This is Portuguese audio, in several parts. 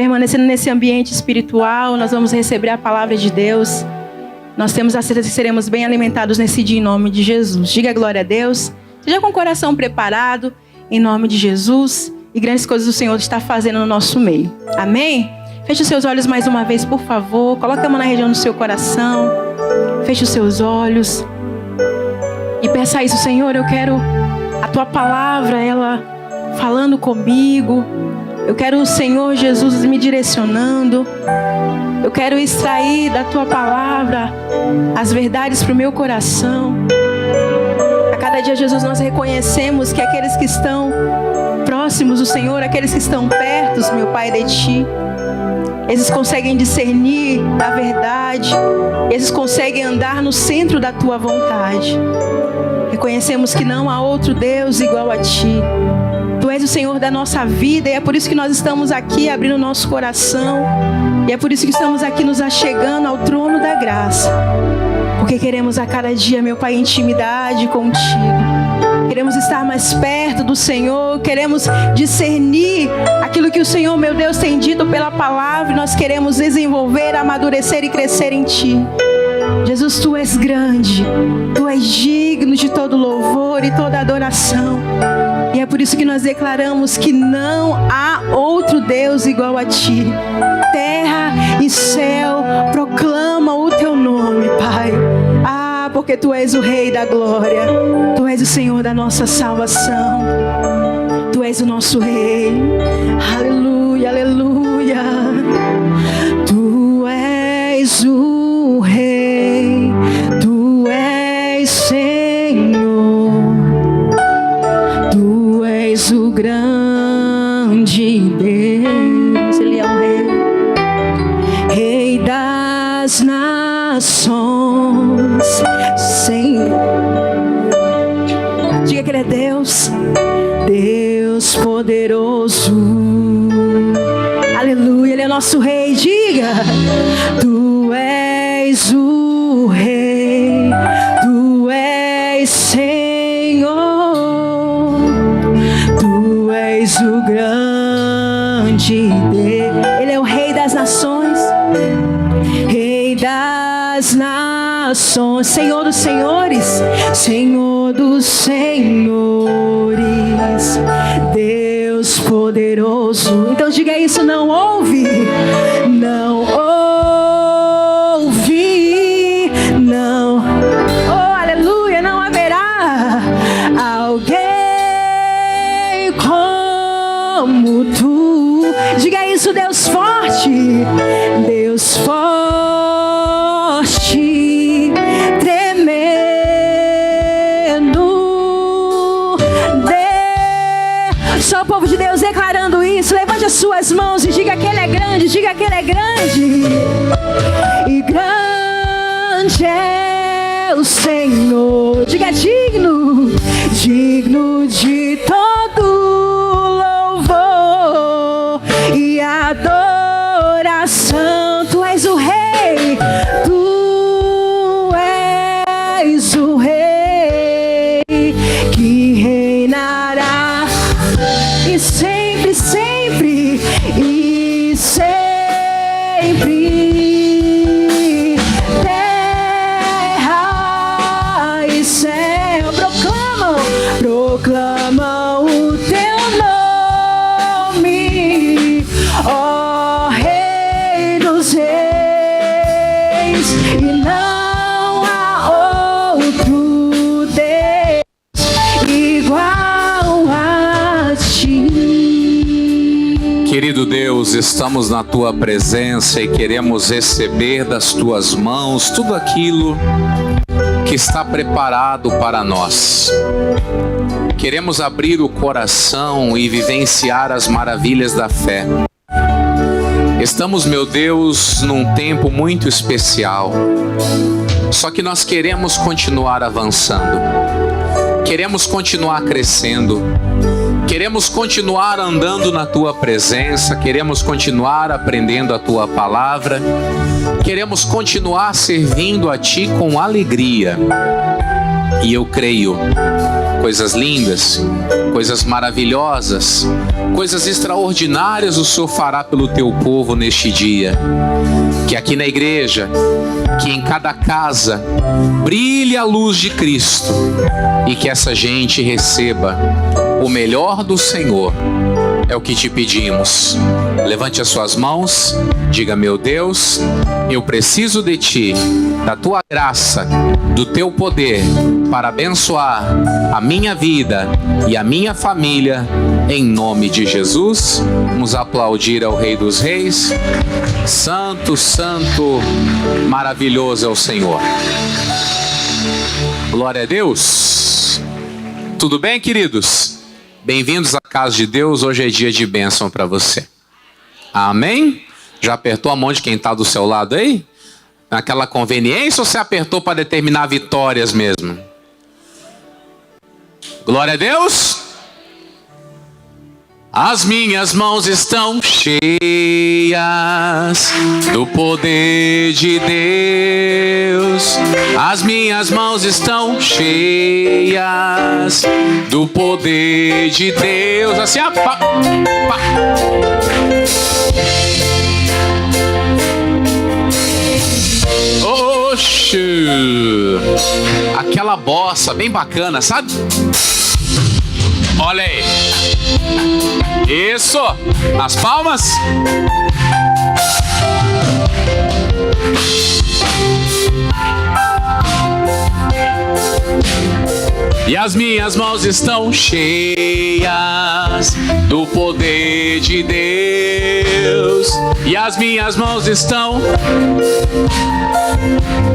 permanecendo nesse ambiente espiritual, nós vamos receber a palavra de Deus. Nós temos a certeza que seremos bem alimentados nesse dia em nome de Jesus. Diga glória a Deus. Seja com o coração preparado em nome de Jesus. E grandes coisas o Senhor está fazendo no nosso meio. Amém? Feche os seus olhos mais uma vez, por favor. Coloque a mão na região do seu coração. Feche os seus olhos. E peça isso, Senhor, eu quero a Tua palavra, ela falando comigo. Eu quero o Senhor Jesus me direcionando. Eu quero extrair da Tua palavra as verdades para o meu coração. A cada dia, Jesus, nós reconhecemos que aqueles que estão próximos do Senhor, aqueles que estão perto, meu Pai, de Ti, eles conseguem discernir a verdade, eles conseguem andar no centro da Tua vontade. Reconhecemos que não há outro Deus igual a Ti. Tu és o Senhor da nossa vida e é por isso que nós estamos aqui abrindo o nosso coração. E é por isso que estamos aqui nos achegando ao trono da graça. Porque queremos a cada dia, meu Pai, intimidade contigo. Queremos estar mais perto do Senhor. Queremos discernir aquilo que o Senhor, meu Deus, tem dito pela palavra. E nós queremos desenvolver, amadurecer e crescer em Ti. Jesus, Tu és grande. Tu és digno de todo louvor e toda adoração. E é por isso que nós declaramos que não há outro Deus igual a Ti. Terra e céu proclamam o Teu nome, Pai. Porque Tu és o Rei da glória. Tu és o Senhor da nossa salvação. Tu és o nosso Rei. Aleluia, aleluia. Tu és o Rei. Tu és Senhor. Tu és o grande Deus. Ele é o Rei. Rei das nações. Senhor. Diga que Ele é Deus. Deus poderoso. Aleluia, Ele é nosso Rei. Diga. Tu és o Rei. Tu és Senhor. Tu és o grande Deus. Ele é o Rei das nações. Rei das nações. Senhor dos senhores. Senhor dos senhores. Deus poderoso. Então diga isso, não ouve. Não ouve. Não. Oh, aleluia. Não haverá alguém como Tu. Diga isso, Deus forte. Deus forte, tremendo. Só o povo de Deus declarando isso. Levante as suas mãos e diga que Ele é grande. Diga que Ele é grande. E grande é o Senhor. Diga digno. Digno de todo louvor e adoração. Tu és o Rei. Tu és o Rei que reinará e sempre, sempre e sempre. Terra e céu proclamam o Teu nome, ó Rei dos reis. E não há outro Deus igual a Ti. Querido Deus, estamos na Tua presença e queremos receber das Tuas mãos tudo aquilo que está preparado para nós. Queremos abrir o coração e vivenciar as maravilhas da fé. Estamos, meu Deus, num tempo muito especial. Só que nós queremos continuar avançando. Queremos continuar crescendo. Queremos continuar andando na Tua presença. Queremos continuar aprendendo a Tua palavra. Queremos continuar servindo a Ti com alegria. E eu creio, coisas lindas, coisas maravilhosas, coisas extraordinárias o Senhor fará pelo teu povo neste dia. Que aqui na igreja, que em cada casa, brilhe a luz de Cristo e que essa gente receba o melhor do Senhor. É o que te pedimos. Levante as suas mãos, diga: meu Deus, eu preciso de Ti, da Tua graça, do Teu poder, para abençoar a minha vida e a minha família, em nome de Jesus. Vamos aplaudir ao Rei dos Reis. Santo, santo, maravilhoso é o Senhor. Glória a Deus. Tudo bem, queridos? Bem-vindos à casa de Deus. Hoje é dia de bênção para você. Amém? Já apertou a mão de quem está do seu lado aí? Naquela conveniência, ou você apertou para determinar vitórias mesmo? Glória a Deus. As minhas mãos estão cheias do poder de Deus. As minhas mãos estão cheias do poder de Deus. Assim, ó, pá, pá. Oxi, aquela bossa bem bacana, sabe? Olha aí. Isso. Nas palmas. E as minhas mãos estão cheias do poder de Deus. E as minhas mãos estão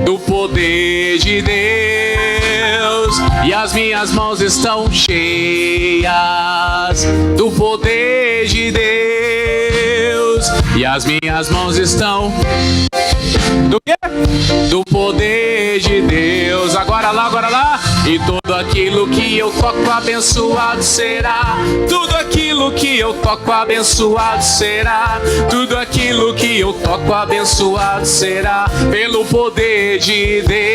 do poder de Deus. E as minhas mãos estão cheias do poder de Deus. E as minhas mãos estão do quê? Do poder de Deus. Agora lá, agora lá. E tudo aquilo que eu toco abençoado será. Tudo aquilo que eu toco abençoado será. Tudo aquilo que eu toco abençoado será. Pelo poder de Deus.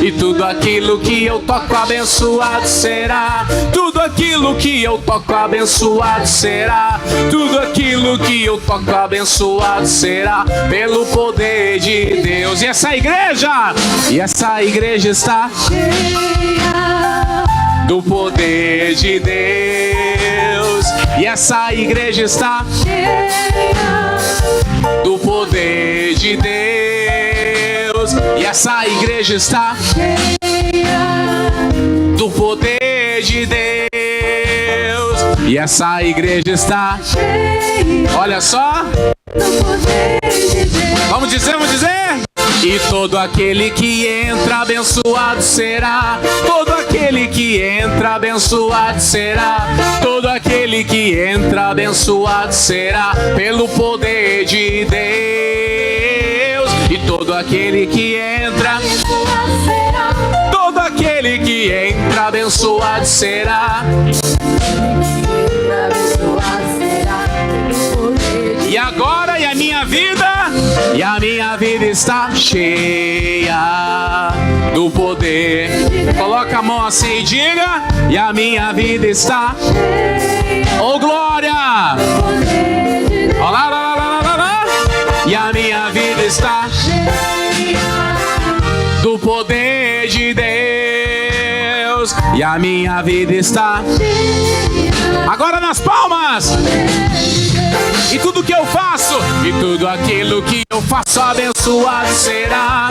E tudo aquilo que eu toco abençoado será. Tudo aquilo que eu toco abençoado será. Tudo aquilo que eu toco abençoado será. Pelo poder de Deus. E essa igreja? E essa igreja está cheia do poder de Deus. E essa igreja está cheia do poder de Deus. E essa igreja está cheia do poder de Deus. E essa igreja está cheia, olha só, do poder de Deus. Vamos dizer, vamos dizer. E todo aquele que entra abençoado será. Todo aquele que entra abençoado será. Todo aquele que entra abençoado será. Pelo poder de Deus. E todo aquele que entra abençoado será. Todo aquele que entra abençoado será. E agora, e a minha vida? E a minha vida está cheia do poder. Coloca a mão assim e diga: e a minha vida está cheia. Oh, glória! Olá, lá, lá, lá, lá, lá. E a minha vida está cheia do poder de Deus. E a minha vida está cheia. Agora nas palmas. E tudo que eu faço, e tudo aquilo que eu faço abençoado será.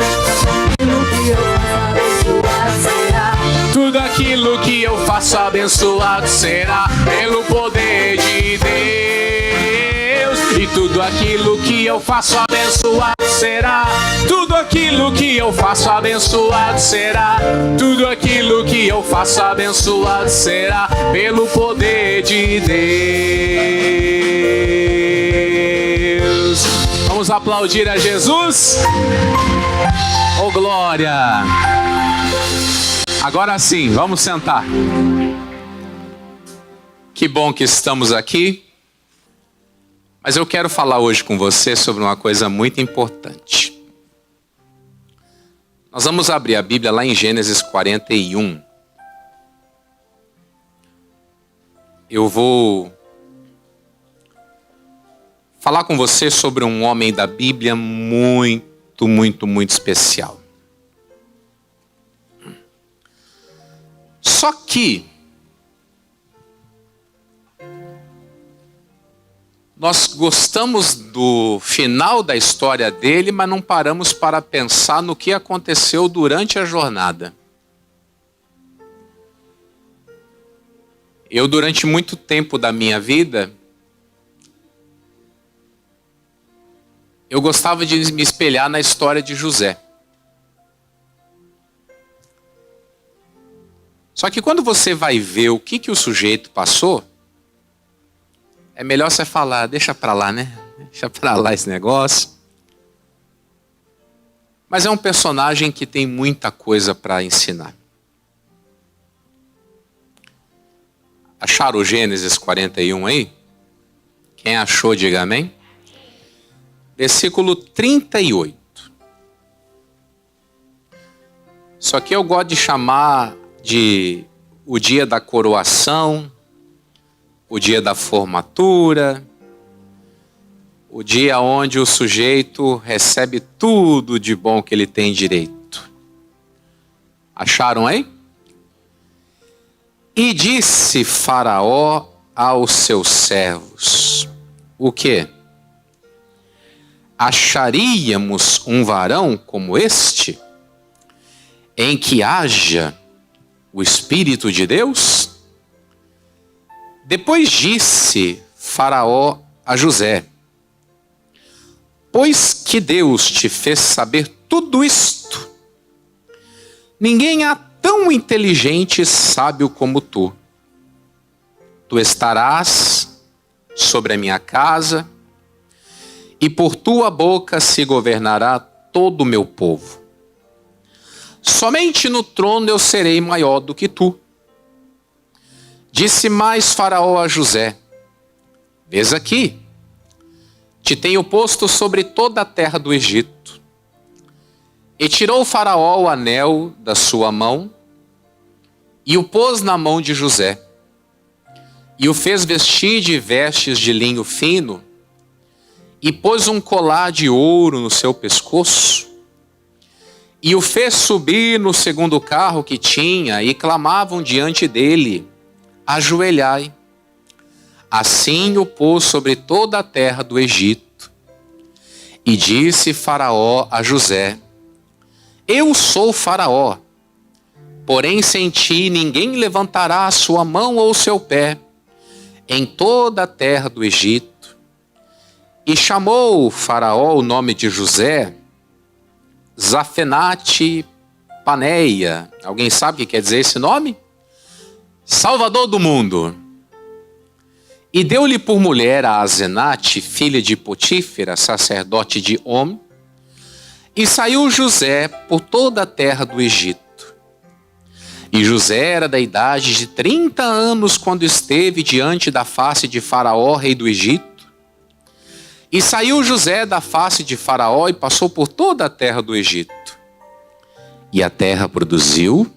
Tudo aquilo que eu faço abençoado será. Pelo poder de Deus. E tudo aquilo que eu faço abençoado será. Tudo aquilo que eu faço abençoado será. Tudo aquilo que eu faço abençoado será. Pelo poder de Deus. Vamos aplaudir a Jesus. Oh, glória! Agora sim, vamos sentar. Que bom que estamos aqui. Mas eu quero falar hoje com você sobre uma coisa muito importante. Nós vamos abrir a Bíblia lá em Gênesis 41. eu vou falar com você sobre um homem da Bíblia muito, muito, muito especial. Só que nós gostamos do final da história dele, mas não paramos para pensar no que aconteceu durante a jornada. Eu, durante muito tempo da minha vida, eu gostava de me espelhar na história de José. Só que quando você vai ver o que o sujeito passou, é melhor você falar, deixa pra lá, né? Deixa pra lá esse negócio. Mas é um personagem que tem muita coisa para ensinar. Acharam o Gênesis 41 aí? Quem achou, diga amém. Versículo 38. Isso aqui eu gosto de chamar de o dia da coroação, o dia da formatura, o dia onde o sujeito recebe tudo de bom que ele tem direito. Acharam aí? E disse Faraó aos seus servos, o quê? Acharíamos um varão como este, em que haja o Espírito de Deus? Depois disse Faraó a José, pois que Deus te fez saber tudo isto, ninguém há tão inteligente e sábio como tu. Tu estarás sobre a minha casa, e por tua boca se governará todo o meu povo. Somente no trono eu serei maior do que tu. Disse mais Faraó a José, vês aqui, te tenho posto sobre toda a terra do Egito. E tirou Faraó o anel da sua mão, e o pôs na mão de José, e o fez vestir de vestes de linho fino, e pôs um colar de ouro no seu pescoço, e o fez subir no segundo carro que tinha, e clamavam diante dele, ajoelhai. Assim o pôs sobre toda a terra do Egito. E disse Faraó a José, eu sou Faraó, porém sem ti ninguém levantará a sua mão ou o seu pé em toda a terra do Egito. E chamou Faraó o nome de José, Zafenate Paneia. Alguém sabe o que quer dizer esse nome? Salvador do mundo. E deu-lhe por mulher a Asenate, filha de Potífera, sacerdote de On. E saiu José por toda a terra do Egito. E José era da idade de 30 anos quando esteve diante da face de Faraó, rei do Egito. E saiu José da face de Faraó e passou por toda a terra do Egito. E a terra produziu,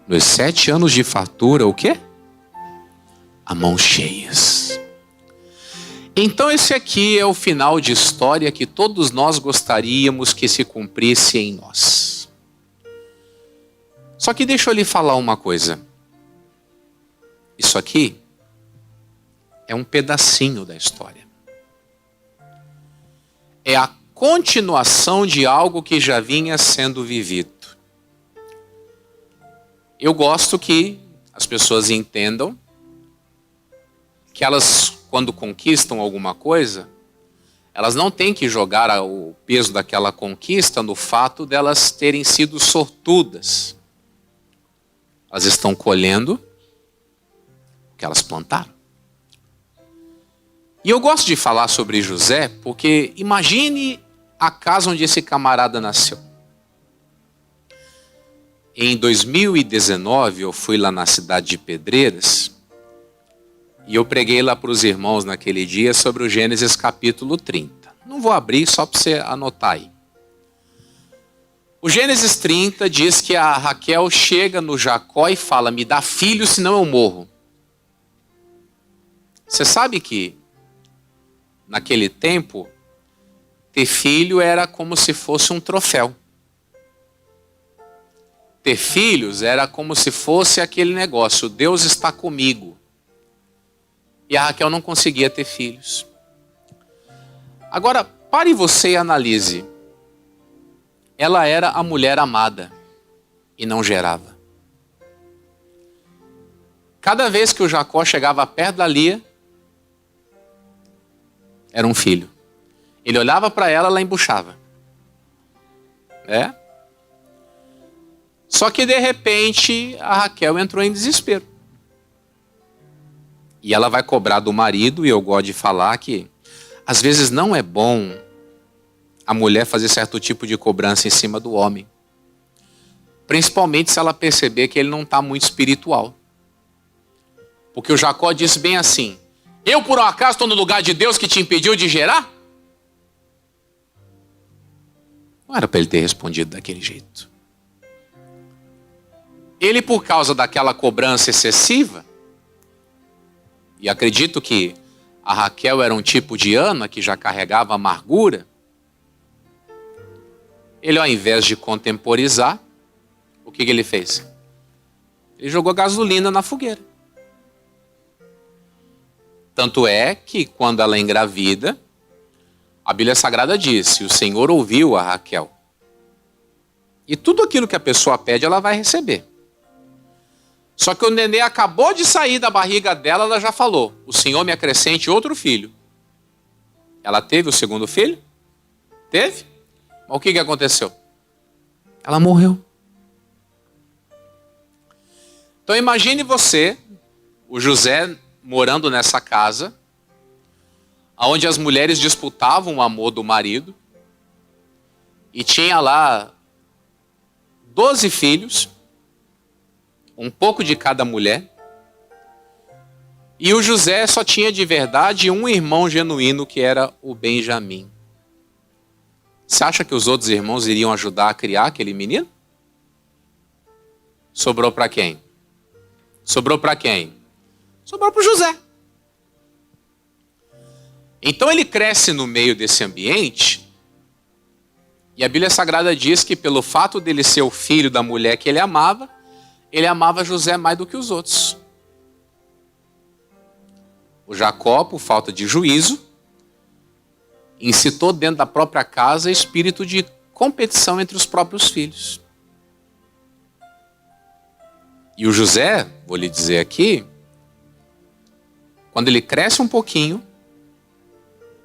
nos 7 anos de fartura, o quê? A mãos cheias. Então esse aqui é o final de história que todos nós gostaríamos que se cumprisse em nós. Só que deixa eu lhe falar uma coisa. Isso aqui é um pedacinho da história. É a continuação de algo que já vinha sendo vivido. Eu gosto que as pessoas entendam que elas, quando conquistam alguma coisa, elas não têm que jogar o peso daquela conquista no fato delas terem sido sortudas. Elas estão colhendo o que elas plantaram. E eu gosto de falar sobre José porque imagine a casa onde esse camarada nasceu. Em 2019 eu fui lá na cidade de Pedreiras e eu preguei lá para os irmãos naquele dia sobre o Gênesis capítulo 30. Não vou abrir só para você anotar aí. O Gênesis 30 diz que a Raquel chega no Jacó e fala, me dá filho senão eu morro. Você sabe que, naquele tempo, ter filho era como se fosse um troféu. Ter filhos era como se fosse aquele negócio, Deus está comigo. E a Raquel não conseguia ter filhos. Agora, pare você e analise. Ela era a mulher amada e não gerava. Cada vez que o Jacó chegava perto da Lia, era um filho. Ele olhava para ela, ela embuchava. Só que de repente a Raquel entrou em desespero. E ela vai cobrar do marido, e eu gosto de falar que às vezes não é bom a mulher fazer certo tipo de cobrança em cima do homem. Principalmente se ela perceber que ele não está muito espiritual. Porque o Jacó disse bem assim: eu por um acaso estou no lugar de Deus que te impediu de gerar? Não era para ele ter respondido daquele jeito. Ele, por causa daquela cobrança excessiva, e acredito que a Raquel era um tipo de Ana que já carregava amargura, ele, ao invés de contemporizar, o que ele fez? Ele jogou gasolina na fogueira. Tanto é que, quando ela engravida, a Bíblia Sagrada diz: o Senhor ouviu a Raquel. E tudo aquilo que a pessoa pede, ela vai receber. Só que o nenê acabou de sair da barriga dela, ela já falou: o Senhor me acrescente outro filho. Ela teve o segundo filho? Teve? Mas o que aconteceu? Ela morreu. Então imagine você, o José, morando nessa casa, onde as mulheres disputavam o amor do marido, e tinha lá 12 filhos, um pouco de cada mulher, e o José só tinha de verdade um irmão genuíno, que era o Benjamim. Você acha que os outros irmãos iriam ajudar a criar aquele menino? Sobrou para quem? Sobrou para quem? Sobrou para o José. Então ele cresce no meio desse ambiente, e a Bíblia Sagrada diz que pelo fato dele ser o filho da mulher que ele amava José mais do que os outros. O Jacó, por falta de juízo, incitou dentro da própria casa espírito de competição entre os próprios filhos. E o José, vou lhe dizer aqui, quando ele cresce um pouquinho,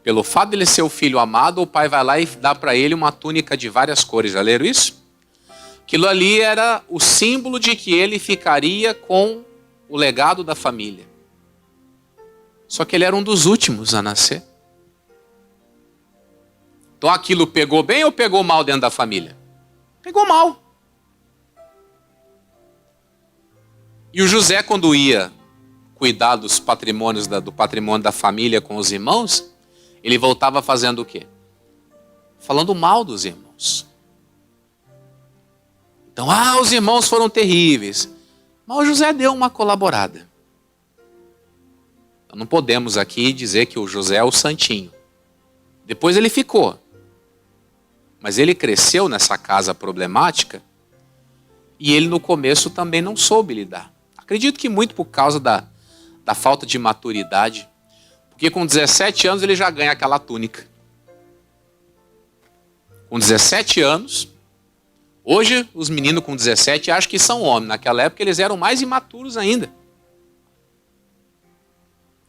pelo fato de ele ser o filho amado, o pai vai lá e dá para ele uma túnica de várias cores. Já leram isso? Aquilo ali era o símbolo de que ele ficaria com o legado da família. Só que ele era um dos últimos a nascer. Então aquilo pegou bem ou pegou mal dentro da família? Pegou mal. E o José, quando ia cuidar dos patrimônios do patrimônio da família com os irmãos, ele voltava fazendo o quê? Falando mal dos irmãos. Então, os irmãos foram terríveis. Mas o José deu uma colaborada. Então, não podemos aqui dizer que o José é o santinho. Depois ele ficou. Mas ele cresceu nessa casa problemática, e ele no começo também não soube lidar. Acredito que muito por causa da falta de maturidade. Porque com 17 anos ele já ganha aquela túnica. Com 17 anos, hoje os meninos com 17 acham que são homens. Naquela época eles eram mais imaturos ainda.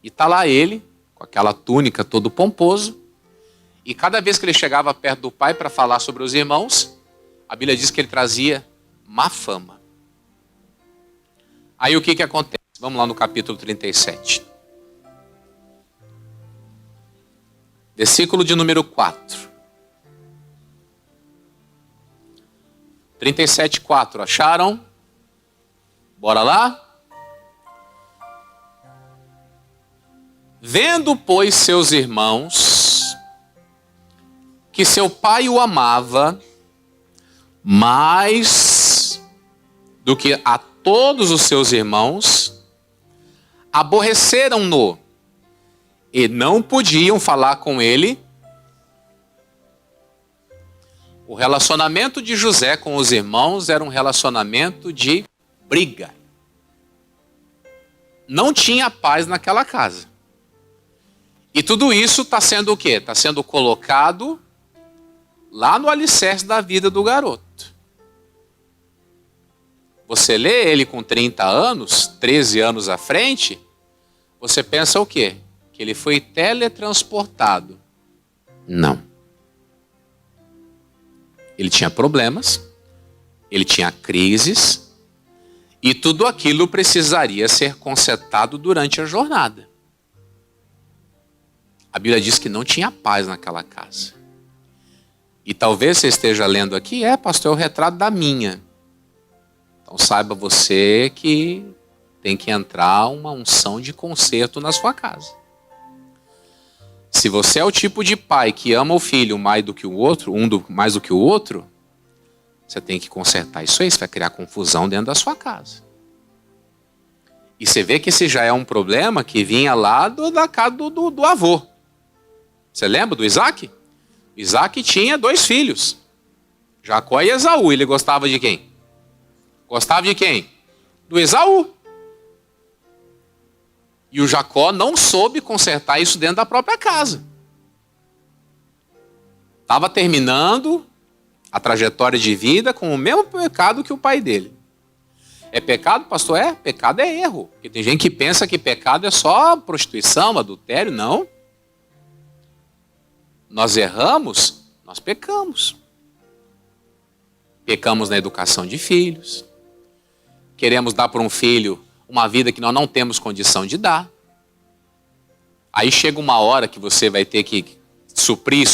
E está lá ele, com aquela túnica todo pomposo. E cada vez que ele chegava perto do pai para falar sobre os irmãos, a Bíblia diz que ele trazia má fama. Aí o que acontece? Vamos lá no capítulo 37. Versículo de número 4. 37:4. Acharam? Bora lá? Vendo, pois, seus irmãos que seu pai o amava mais do que a todos os seus irmãos, aborreceram-no E não podiam falar com ele. O relacionamento de José com os irmãos era um relacionamento de briga. Não tinha paz naquela casa. E tudo isso está sendo o quê? Está sendo colocado lá no alicerce da vida do garoto. Você lê ele com 30 anos, 13 anos à frente, você pensa o quê? Que ele foi teletransportado. Não. Ele tinha problemas, ele tinha crises, e tudo aquilo precisaria ser consertado durante a jornada. A Bíblia diz que não tinha paz naquela casa. E talvez você esteja lendo aqui, pastor, é o retrato da minha. Então saiba você que tem que entrar uma unção de conserto na sua casa. Se você é o tipo de pai que ama o filho mais do que o outro, mais do que o outro, você tem que consertar isso aí, você vai criar confusão dentro da sua casa. E você vê que esse já é um problema que vinha lá da casa do avô. Você lembra do Isaac? Isaac tinha 2 filhos, Jacó e Esaú. Ele gostava de quem? Gostava de quem? Do Esaú. E o Jacó não soube consertar isso dentro da própria casa. Estava terminando a trajetória de vida com o mesmo pecado que o pai dele. É pecado, pastor? Pecado é erro. Porque tem gente que pensa que pecado é só prostituição, adultério. Não. Nós erramos, nós pecamos. Pecamos na educação de filhos. Queremos dar para um filho uma vida que nós não temos condição de dar. Aí chega uma hora que você vai ter que suprir,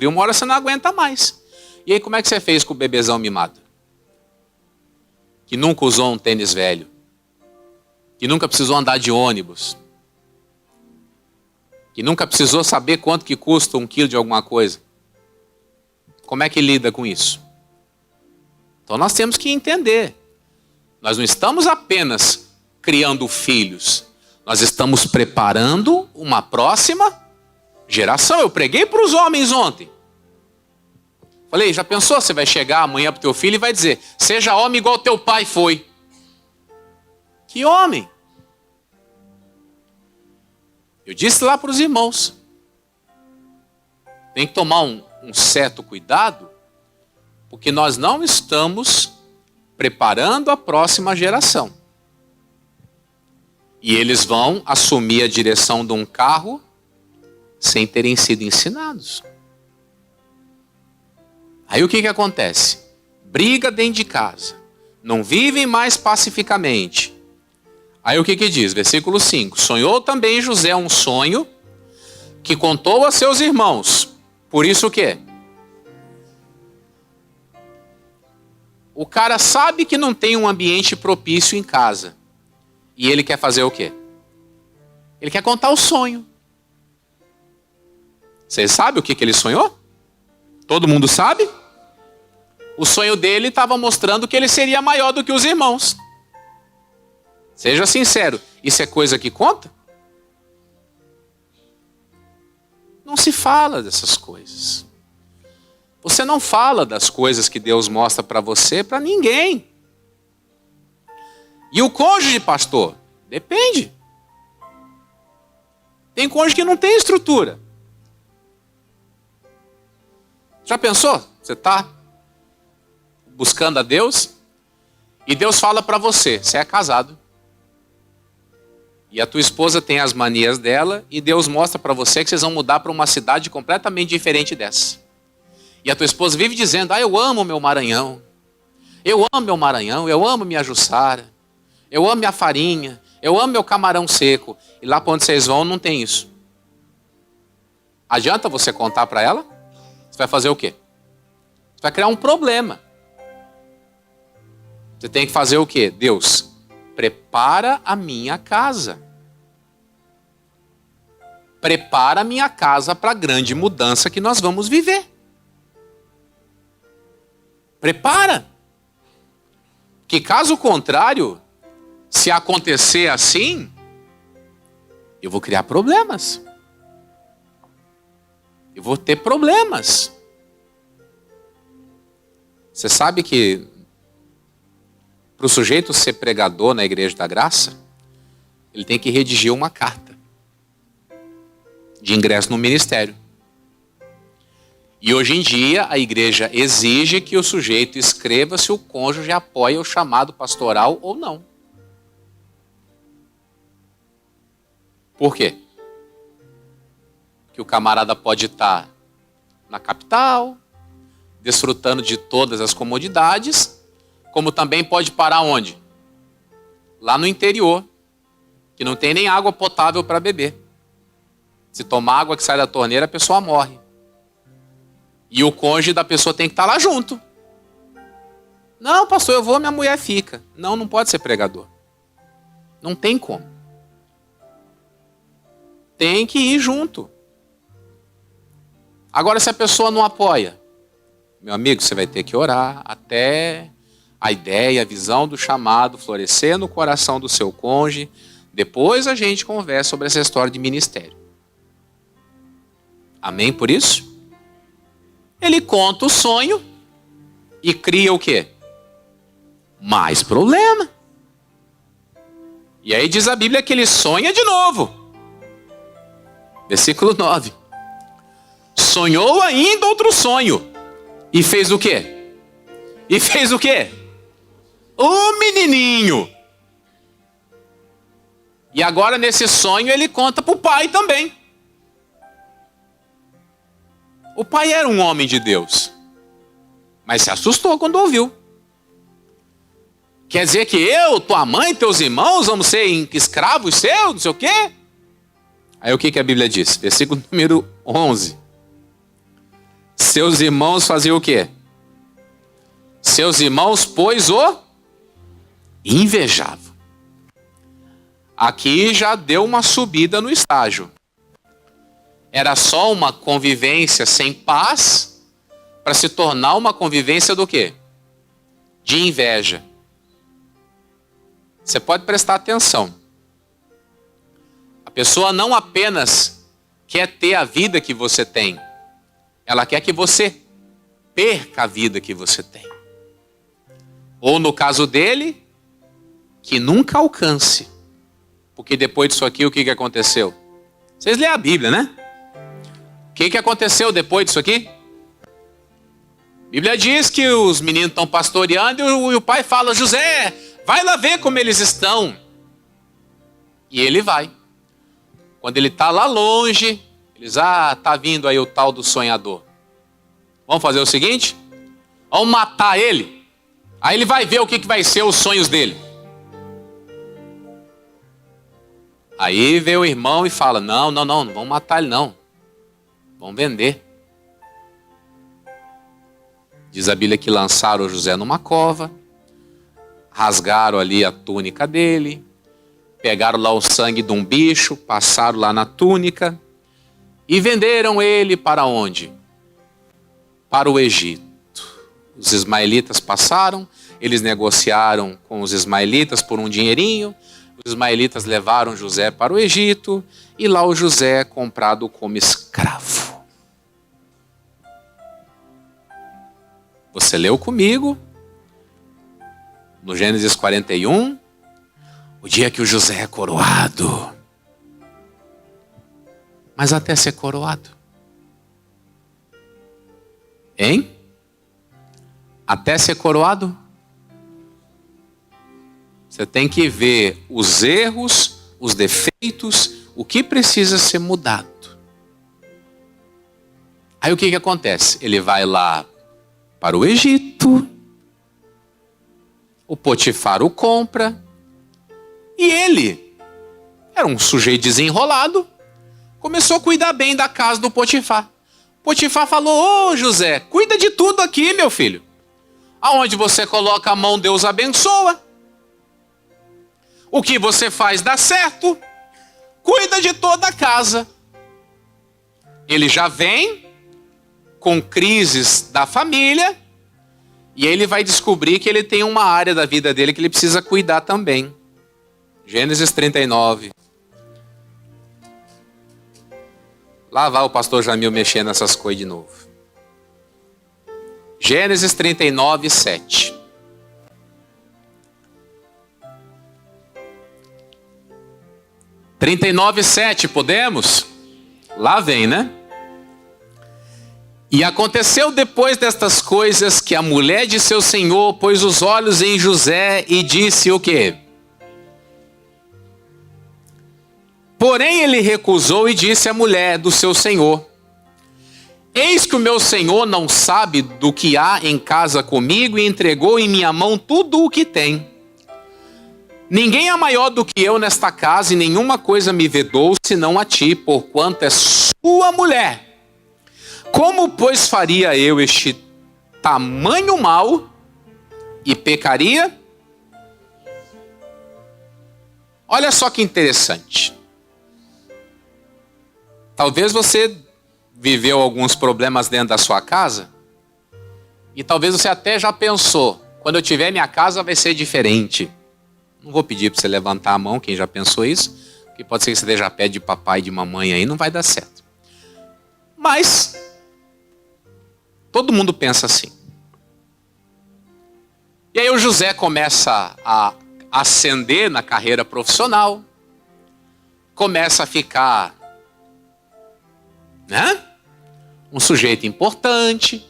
uma hora você não aguenta mais. E aí como é que você fez com o bebezão mimado? Que nunca usou um tênis velho. Que nunca precisou andar de ônibus. Que nunca precisou saber quanto que custa 1 quilo de alguma coisa. Como é que lida com isso? Então nós temos que entender. Nós não estamos apenas criando filhos. Nós estamos preparando uma próxima geração. Eu preguei para os homens ontem. Falei, já pensou? Você vai chegar amanhã para o teu filho e vai dizer, seja homem igual teu pai foi. Que homem? Eu disse lá para os irmãos, tem que tomar um certo cuidado, porque nós não estamos preparando a próxima geração. E eles vão assumir a direção de um carro sem terem sido ensinados. Aí o que acontece? Briga dentro de casa. Não vivem mais pacificamente. Aí o que diz? Versículo 5. Sonhou também José um sonho que contou a seus irmãos. Por isso o quê? O cara sabe que não tem um ambiente propício em casa. E ele quer fazer o quê? Ele quer contar o sonho. Vocês sabem o que ele sonhou? Todo mundo sabe? O sonho dele estava mostrando que ele seria maior do que os irmãos. Seja sincero, isso é coisa que conta? Não se fala dessas coisas. Você não fala das coisas que Deus mostra para você, para ninguém. E o cônjuge, pastor? Depende. Tem cônjuge que não tem estrutura. Já pensou? Você está buscando a Deus e Deus fala para você, você é casado. E a tua esposa tem as manias dela e Deus mostra para você que vocês vão mudar para uma cidade completamente diferente dessa. E a tua esposa vive dizendo, eu amo meu Maranhão. Eu amo meu Maranhão, eu amo minha Jussara. Eu amo minha farinha, eu amo meu camarão seco. E lá para onde vocês vão não tem isso. Adianta você contar para ela? Você vai fazer o quê? Você vai criar um problema. Você tem que fazer o quê? Deus, prepara a minha casa. Prepara a minha casa para a grande mudança que nós vamos viver. Prepara. Que caso contrário, se acontecer assim, eu vou criar problemas. e vou ter problemas. Você sabe que para o sujeito ser pregador na Igreja da Graça, ele tem que redigir uma carta de ingresso no ministério. E hoje em dia a igreja exige que o sujeito escreva se o cônjuge apoia o chamado pastoral ou não. Por quê? Que o camarada pode estar na capital, desfrutando de todas as comodidades, como também pode parar onde? Lá no interior, que não tem nem água potável para beber. Se tomar água que sai da torneira, a pessoa morre. E o cônjuge da pessoa tem que estar lá junto. Não, pastor, eu vou, minha mulher fica. Não, não pode ser pregador. Não tem como. Tem que ir junto. Agora, se a pessoa não apoia, meu amigo, você vai ter que orar até a ideia, a visão do chamado florescer no coração do seu cônjuge. Depois a gente conversa sobre essa história de ministério. Amém por isso? Ele conta o sonho e cria o quê? Mais problema. E aí diz a Bíblia que ele sonha de novo. Versículo 9. Sonhou ainda outro sonho. E fez o quê? E fez o quê? O menininho. E agora nesse sonho ele conta para o pai também. O pai era um homem de Deus, mas se assustou quando ouviu. Quer dizer que eu, tua mãe, teus irmãos vamos ser escravos seus, não sei o quê? Aí o que a Bíblia diz? Versículo número 11. Seus irmãos faziam o quê? Seus irmãos, pois, o invejavam. Aqui já deu uma subida no estágio. Era só uma convivência sem paz para se tornar uma convivência do quê? De inveja. Você pode prestar atenção. A pessoa não apenas quer ter a vida que você tem, ela quer que você perca a vida que você tem. Ou no caso dele, que nunca alcance. Porque depois disso aqui, o que aconteceu? Vocês lêem a Bíblia, né? O que aconteceu depois disso aqui? A Bíblia diz que os meninos estão pastoreando e o pai fala, José, vai lá ver como eles estão. E ele vai. Quando ele está lá longe, eles, tá vindo aí o tal do sonhador. Vamos fazer o seguinte? Vamos matar ele. Aí ele vai ver o que vai ser os sonhos dele. Aí vem o irmão e fala, não vamos matar ele não. Vamos vender. Diz a Bíblia que lançaram José numa cova, rasgaram ali a túnica dele, pegaram lá o sangue de um bicho, passaram lá na túnica e venderam ele para onde? Para o Egito. Os ismaelitas passaram, eles negociaram com os ismaelitas por um dinheirinho, os ismaelitas levaram José para o Egito e lá o José é comprado como escravo. Você leu comigo, no Gênesis 41, o dia que o José é coroado. Mas até ser coroado. Hein? Até ser coroado? Você tem que ver os erros, os defeitos, o que precisa ser mudado. Aí o que acontece? Ele vai lá para o Egito, o Potifar o compra, e ele era um sujeito desenrolado, começou a cuidar bem da casa do Potifar. Potifar falou, José, cuida de tudo aqui, meu filho. Aonde você coloca a mão, Deus abençoa. O que você faz dá certo. Cuida de toda a casa. Ele já vem com crises da família e ele vai descobrir que ele tem uma área da vida dele que ele precisa cuidar também. Gênesis 39. Lá vai o pastor Jamil mexendo nessas coisas de novo. Gênesis 39, 7. Podemos? Lá vem, né? E aconteceu depois destas coisas que a mulher de seu senhor pôs os olhos em José e disse o quê? Porém ele recusou e disse à mulher do seu senhor: eis que o meu senhor não sabe do que há em casa comigo e entregou em minha mão tudo o que tem. Ninguém é maior do que eu nesta casa e nenhuma coisa me vedou senão a ti, porquanto é sua mulher. Como, pois, faria eu este tamanho mal e pecaria? Olha só que interessante. Talvez você viveu alguns problemas dentro da sua casa e talvez você até já pensou, quando eu tiver minha casa vai ser diferente. Não vou pedir para você levantar a mão, quem já pensou isso, porque pode ser que você esteja pé de papai e de mamãe aí, não vai dar certo. Mas todo mundo pensa assim. E aí o José começa a ascender na carreira profissional, começa a ficar, né? Um sujeito importante.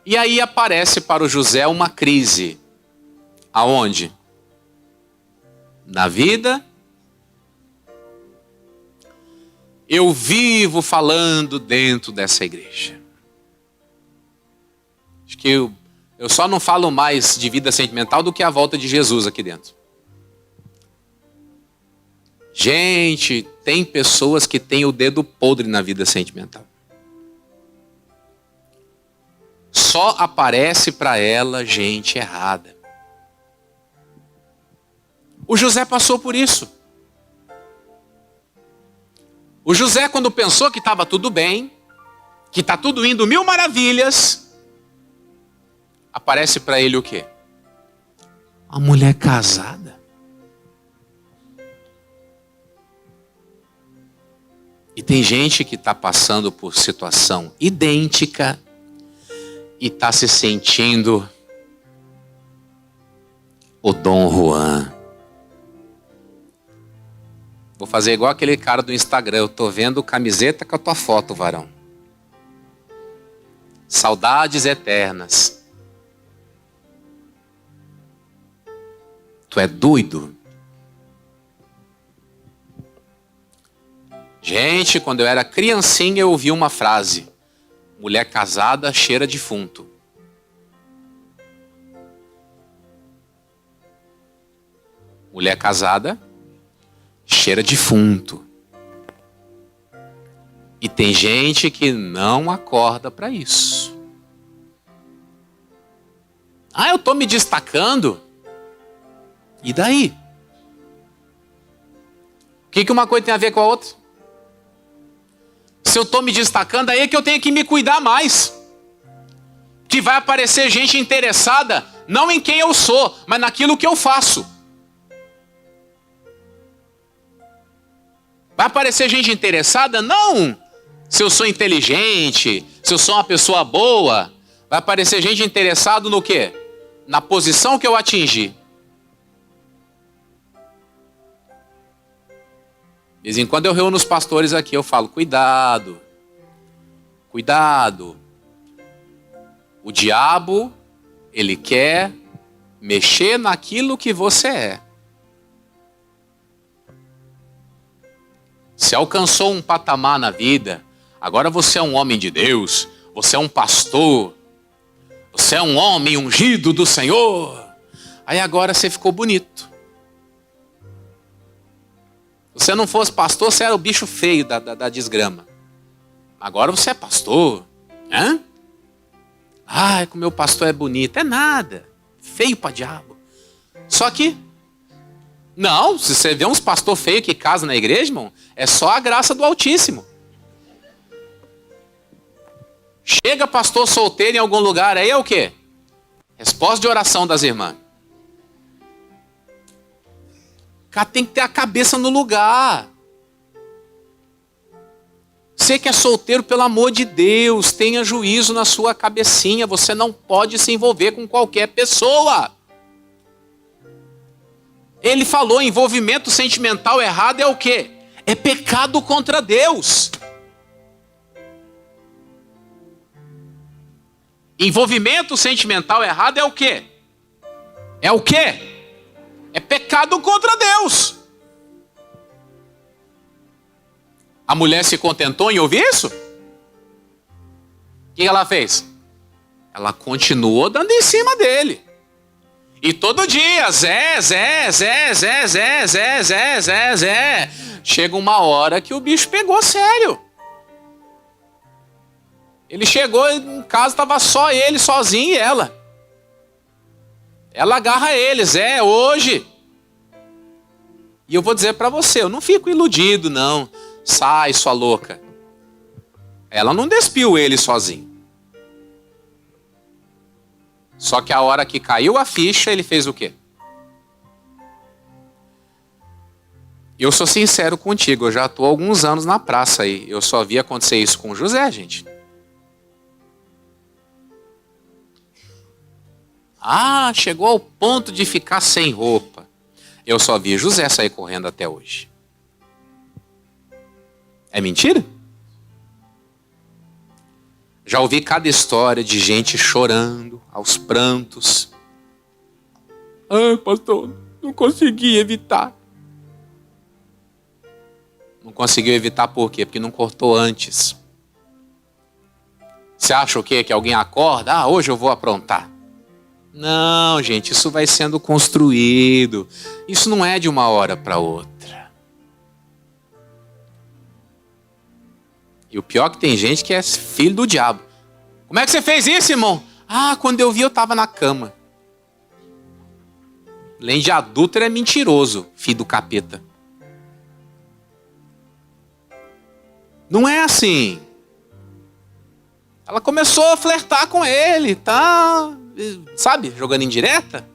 E aí aparece para o José uma crise. Aonde? Na vida. Eu vivo falando dentro dessa igreja. Acho que eu só não falo mais de vida sentimental do que a volta de Jesus aqui dentro. Gente, tem pessoas que têm o dedo podre na vida sentimental. Só aparece para ela gente errada. O José passou por isso. O José, quando pensou que estava tudo bem, que está tudo indo mil maravilhas, aparece para ele o quê? Uma mulher casada. E tem gente que está passando por situação idêntica e está se sentindo o Dom Juan. Vou fazer igual aquele cara do Instagram. Eu tô vendo camiseta com a tua foto, varão. Saudades eternas. Tu é doido? Gente, quando eu era criancinha eu ouvi uma frase: mulher casada cheira defunto. Mulher casada cheira defunto. E tem gente que não acorda para isso. Ah, eu estou me destacando. E daí? O que uma coisa tem a ver com a outra? Se eu estou me destacando, aí é que eu tenho que me cuidar mais. Que vai aparecer gente interessada, não em quem eu sou, mas naquilo que eu faço. Vai aparecer gente interessada, não se eu sou inteligente, se eu sou uma pessoa boa. Vai aparecer gente interessada no quê? Na posição que eu atingi. De vez em quando eu reúno os pastores aqui, eu falo, cuidado. Cuidado. O diabo, ele quer mexer naquilo que você é. Você alcançou um patamar na vida, agora você é um homem de Deus, você é um pastor, você é um homem ungido do Senhor. Aí agora você ficou bonito. Se você não fosse pastor, você era o bicho feio da desgrama. Agora você é pastor. Hã? Ai, como meu pastor é bonito. É nada. Feio pra diabo. Só que, não, se você vê uns pastor feio que casa na igreja, irmão, é só a graça do Altíssimo. Chega pastor solteiro em algum lugar, aí é o quê? Resposta de oração das irmãs. O cara tem que ter a cabeça no lugar. Você que é solteiro, pelo amor de Deus, tenha juízo na sua cabecinha. Você não pode se envolver com qualquer pessoa. Ele falou, envolvimento sentimental errado é o quê? É pecado contra Deus. Envolvimento sentimental errado é o quê? É o quê? É pecado contra Deus. A mulher se contentou em ouvir isso? O que ela fez? Ela continuou dando em cima dele. E todo dia, Zé. Chega uma hora que o bicho pegou sério. Ele chegou em casa, estava só ele, sozinho e ela. Ela agarra ele, Zé, hoje. E eu vou dizer para você, eu não fico iludido, não. Sai, sua louca. Ela não despiu ele sozinho. Só que a hora que caiu a ficha, ele fez o quê? Eu sou sincero contigo, eu já estou há alguns anos na praça aí. Eu só vi acontecer isso com o José, gente. Ah, chegou ao ponto de ficar sem roupa. Eu só vi José sair correndo até hoje. É mentira? Já ouvi cada história de gente chorando, aos prantos. Ah, pastor, não consegui evitar. Não conseguiu evitar por quê? Porque não cortou antes. Você acha o quê? Que alguém acorda? Ah, hoje eu vou aprontar. Não, gente, isso vai sendo construído. Isso não é de uma hora para outra. E o pior é que tem gente que é filho do diabo. Como é que você fez isso, irmão? Ah, quando eu vi eu estava na cama. Além de adúltero é mentiroso, filho do capeta. Não é assim. Ela começou a flertar com ele, tá? Sabe, jogando indireta.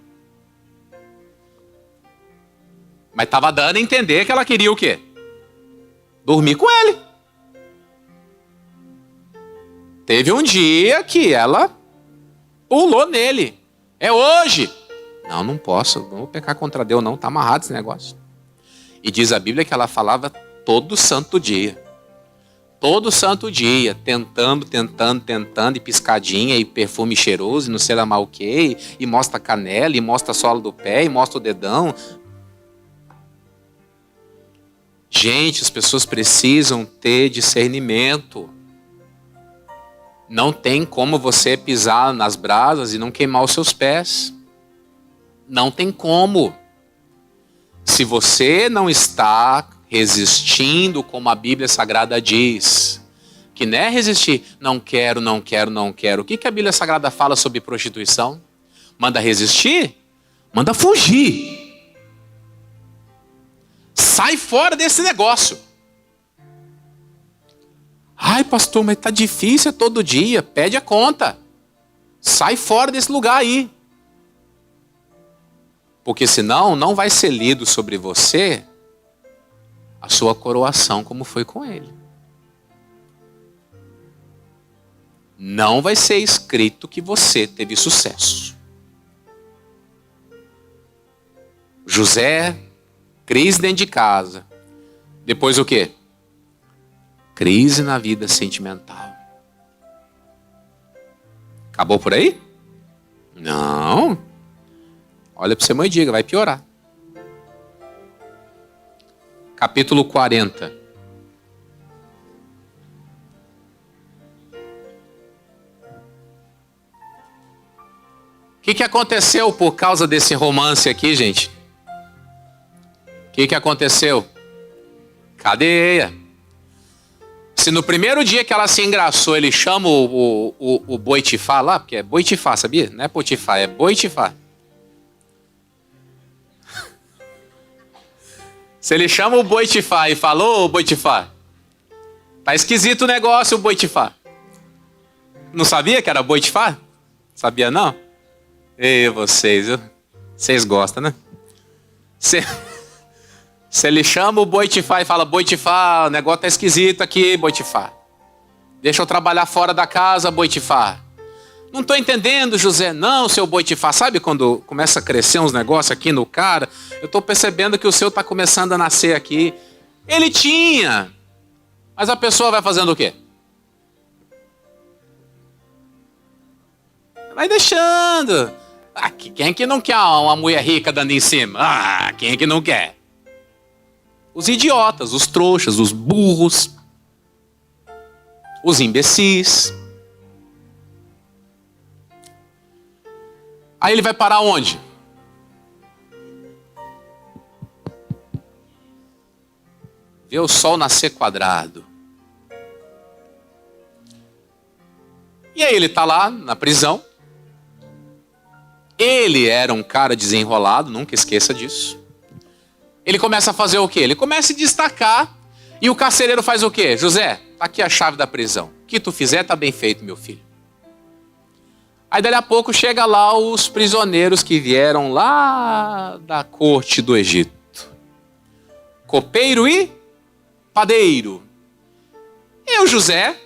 Mas estava dando a entender que ela queria o quê? Dormir com ele. Teve um dia que ela pulou nele. É hoje. Não, não posso. Não vou pecar contra Deus, não. Está amarrado esse negócio. E diz a Bíblia que ela falava todo santo dia. Todo santo dia. Tentando. E piscadinha. E perfume cheiroso. E não sei lá mal o quê. E mostra a canela. E mostra a sola do pé. E mostra o dedão. Gente, as pessoas precisam ter discernimento. Não tem como você pisar nas brasas e não queimar os seus pés. Não tem como. Se você não está resistindo como a Bíblia Sagrada diz, que não é resistir, não quero. O que a Bíblia Sagrada fala sobre prostituição? Manda resistir? Manda fugir. Sai fora desse negócio. Ai, pastor, mas tá difícil todo dia. Pede a conta. Sai fora desse lugar aí. Porque senão não vai ser lido sobre você a sua coroação como foi com ele. Não vai ser escrito que você teve sucesso. José, crise dentro de casa. Depois o quê? Crise na vida sentimental. Acabou por aí? Não. Olha para você, mãe, e diga, vai piorar. Capítulo 40. O que aconteceu por causa desse romance aqui, gente? O que aconteceu? Cadeia. Se no primeiro dia que ela se engraçou, ele chama o Boitifá lá, porque é Boitifá, sabia? Não é Potifar, é Boitifá. Se ele chama o Boitifá e falou, ô Boitifá, tá esquisito o negócio, o Boitifá. Não sabia que era Boitifá? Sabia não? Ei, vocês, viu? Vocês gostam, né? Se ele chama o Boitifá e fala, Boitifá, o negócio tá esquisito aqui, Boitifá. Deixa eu trabalhar fora da casa, Boitifar. Não estou entendendo, José. Não, seu Boitifar. Sabe quando começa a crescer uns negócios aqui no cara? Eu estou percebendo que o seu está começando a nascer aqui. Ele tinha. Mas a pessoa vai fazendo o quê? Vai deixando. Ah, quem é que não quer uma mulher rica dando em cima? Ah, quem é que não quer? Os idiotas, os trouxas, os burros, os imbecis. Aí ele vai parar onde? Vê o sol nascer quadrado. E aí ele está lá na prisão. Ele era um cara desenrolado, nunca esqueça disso. Ele começa a fazer o quê? Ele começa a se destacar. E o carcereiro faz o quê? José, tá aqui a chave da prisão. O que tu fizer tá bem feito, meu filho. Aí dali a pouco chega lá os prisioneiros que vieram lá da corte do Egito. Copeiro e padeiro. E o José,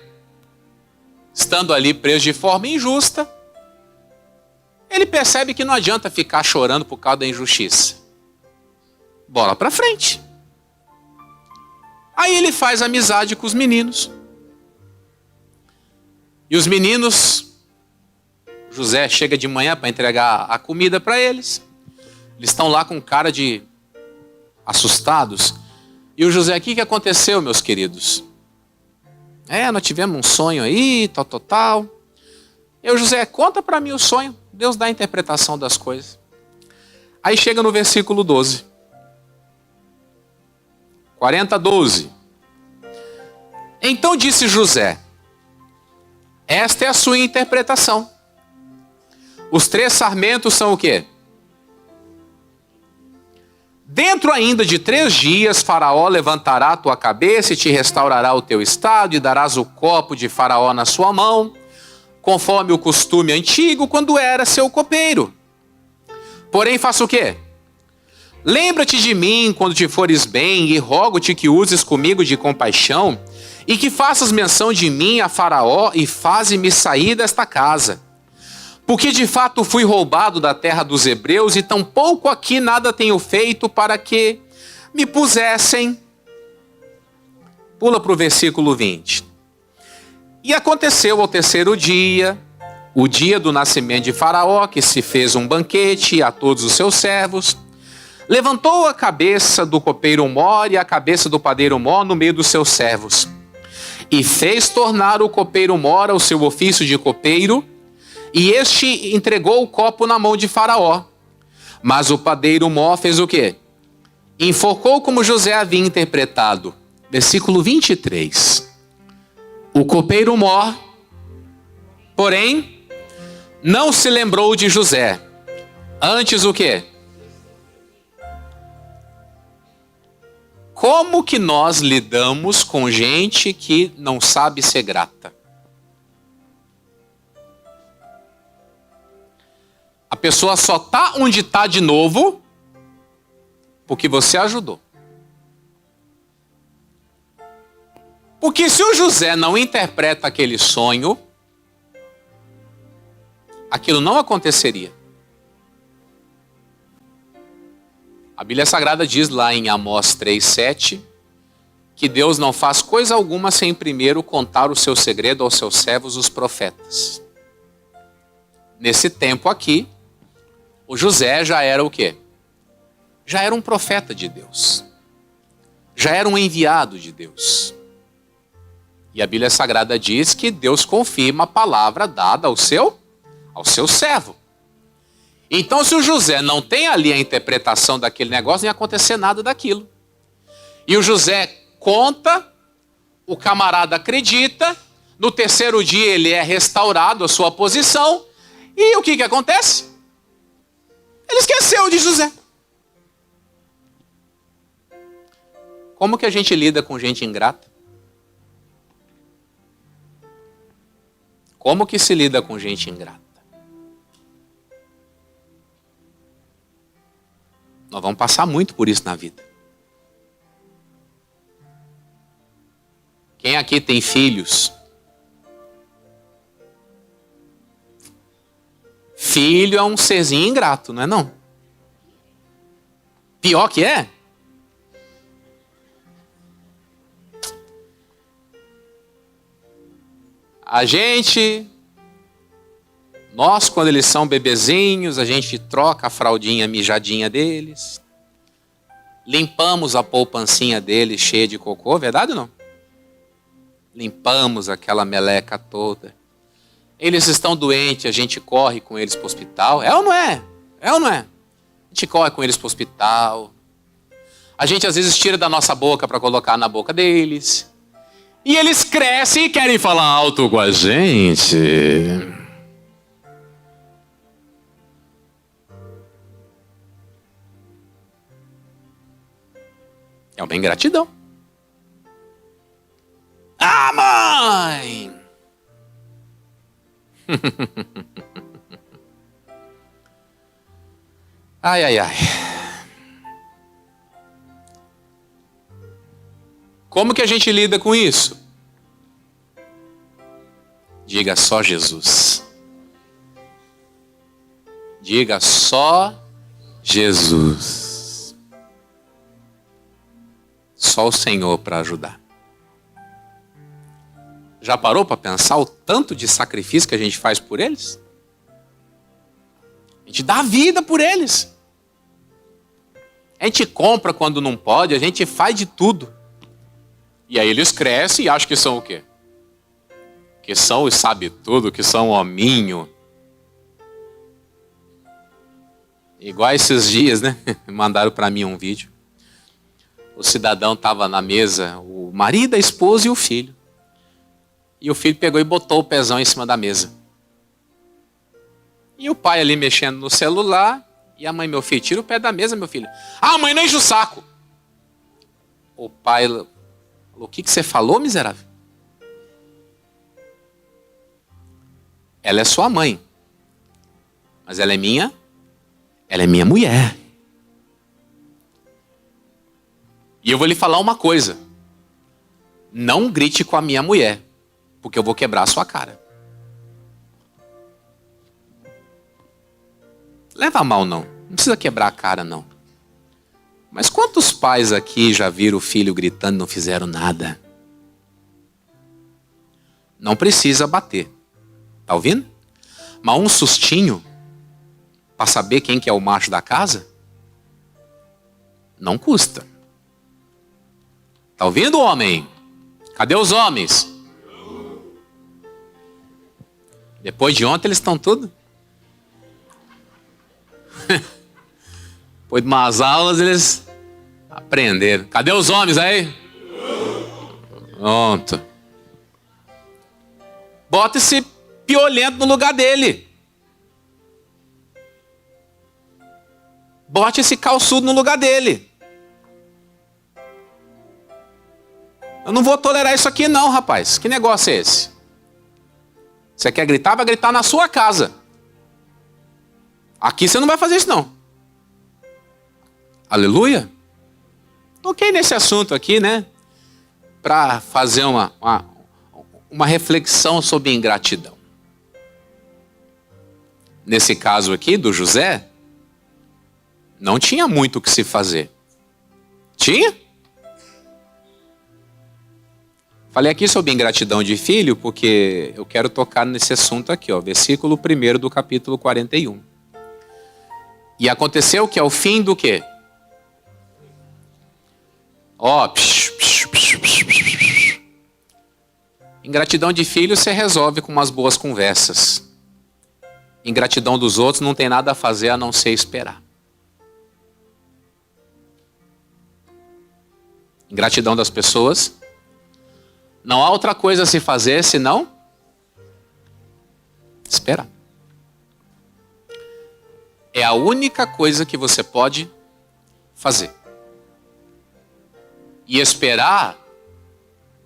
estando ali preso de forma injusta, ele percebe que não adianta ficar chorando por causa da injustiça. Bola pra frente. Aí ele faz amizade com os meninos. E os meninos, José chega de manhã para entregar a comida para eles. Eles estão lá com cara de assustados. E o José, o que aconteceu, meus queridos? Nós tivemos um sonho aí, tal. E o José, conta para mim o sonho. Deus dá a interpretação das coisas. Aí chega no versículo 12. 40:12. Então disse José, esta é a sua interpretação. Os 3 sarmentos são o quê? Dentro ainda de 3 dias, Faraó levantará a tua cabeça e te restaurará o teu estado, e darás o copo de Faraó na sua mão, conforme o costume antigo, quando era seu copeiro. Porém, faça o quê? Lembra-te de mim quando te fores bem, e rogo-te que uses comigo de compaixão, e que faças menção de mim a Faraó, e faze-me sair desta casa. Porque de fato fui roubado da terra dos hebreus, e tampouco aqui nada tenho feito para que me pusessem. Pula para o versículo 20. E aconteceu ao 3º dia, o dia do nascimento de Faraó, que se fez um banquete a todos os seus servos, levantou a cabeça do copeiro mor e a cabeça do padeiro mor no meio dos seus servos, e fez tornar o copeiro mor ao seu ofício de copeiro, e este entregou o copo na mão de Faraó. Mas o padeiro mor fez o quê? Enforcou como José havia interpretado. Versículo 23. O copeiro mor, porém, não se lembrou de José. Antes o quê? Como que nós lidamos com gente que não sabe ser grata? A pessoa só está onde está de novo porque você ajudou. Porque se o José não interpreta aquele sonho, aquilo não aconteceria. A Bíblia Sagrada diz lá em Amós 3:7 que Deus não faz coisa alguma sem primeiro contar o seu segredo aos seus servos, os profetas. Nesse tempo aqui, o José já era o quê? Já era um profeta de Deus. Já era um enviado de Deus. E a Bíblia Sagrada diz que Deus confirma a palavra dada ao seu servo. Então, se o José não tem ali a interpretação daquele negócio, não ia acontecer nada daquilo. E o José conta, o camarada acredita, no 3º dia ele é restaurado a sua posição, e o que acontece? Ele esqueceu de José. Como que a gente lida com gente ingrata? Como que se lida com gente ingrata? Nós vamos passar muito por isso na vida. Quem aqui tem filhos Filho é um serzinho ingrato, não é não? Pior que é? Nós quando eles são bebezinhos, a gente troca a fraldinha mijadinha deles. Limpamos a poupancinha deles cheia de cocô, verdade ou não? Limpamos aquela meleca toda. Eles estão doentes, a gente corre com eles para o hospital. É ou não é? É ou não é? A gente corre com eles para o hospital. A gente às vezes tira da nossa boca para colocar na boca deles. E eles crescem e querem falar alto com a gente. É uma ingratidão. Ah, mãe! Ai, ai, ai. Como que a gente lida com isso? Diga só Jesus. Diga só Jesus. Só o Senhor para ajudar. Já parou para pensar o tanto de sacrifício que a gente faz por eles? A gente dá a vida por eles. A gente compra quando não pode, a gente faz de tudo. E aí eles crescem e acham que são o quê? Que são os sabe tudo, que são hominho. Igual esses dias, né? Mandaram para mim um vídeo. O cidadão estava na mesa, o marido, a esposa e o filho. E o filho pegou e botou o pezão em cima da mesa. E o pai ali mexendo no celular. E a mãe, meu filho, tira o pé da mesa, meu filho. Ah, mãe, não enche o saco. O pai falou, o que você falou, miserável? Ela é sua mãe. Mas ela é minha mulher. E eu vou lhe falar uma coisa. Não grite com a minha mulher. Porque eu vou quebrar a sua cara. Leva a mal não. Não precisa quebrar a cara não. Mas quantos pais aqui já viram o filho gritando e não fizeram nada? Não precisa bater. Tá ouvindo? Mas um sustinho para saber quem que é o macho da casa? Não custa. Tá ouvindo, homem? Cadê os homens? Depois de ontem eles estão tudo. Depois de umas aulas eles aprenderam. Cadê os homens aí? Pronto. Bota esse piolento no lugar dele. Bote esse calçudo no lugar dele. Eu não vou tolerar isso aqui não, rapaz. Que negócio é esse? Você quer gritar? Vai gritar na sua casa. Aqui você não vai fazer isso não. Aleluia? Toquei nesse assunto aqui, né? Para fazer uma reflexão sobre ingratidão. Nesse caso aqui do José, não tinha muito o que se fazer. Tinha? Falei aqui sobre ingratidão de filho porque eu quero tocar nesse assunto aqui, ó, versículo 1 do capítulo 41. E aconteceu que ao fim do quê? Ó, ingratidão de filho você resolve com umas boas conversas. Ingratidão dos outros não tem nada a fazer a não ser esperar. Ingratidão das pessoas, não há outra coisa a se fazer senão esperar. É a única coisa que você pode fazer. E esperar,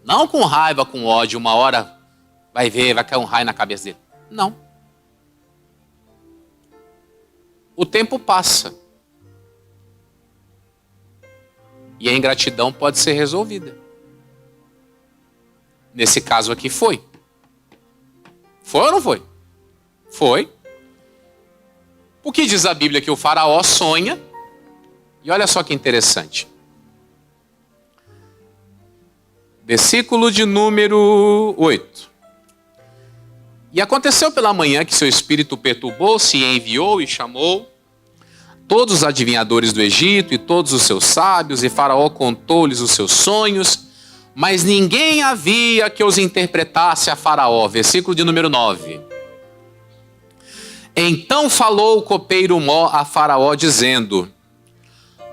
não com raiva, com ódio, uma hora vai ver, vai cair um raio na cabeça dele. Não. O tempo passa. E a ingratidão pode ser resolvida. Nesse caso aqui foi. Foi ou não foi? Foi. O que diz a Bíblia? Que o faraó sonha. E olha só que interessante. Versículo de número 8. E aconteceu pela manhã que seu espírito perturbou-se e enviou e chamou todos os adivinhadores do Egito e todos os seus sábios, e Faraó contou-lhes os seus sonhos, mas ninguém havia que os interpretasse a Faraó. Versículo de número 9. Então falou o copeiro Mó a Faraó, dizendo: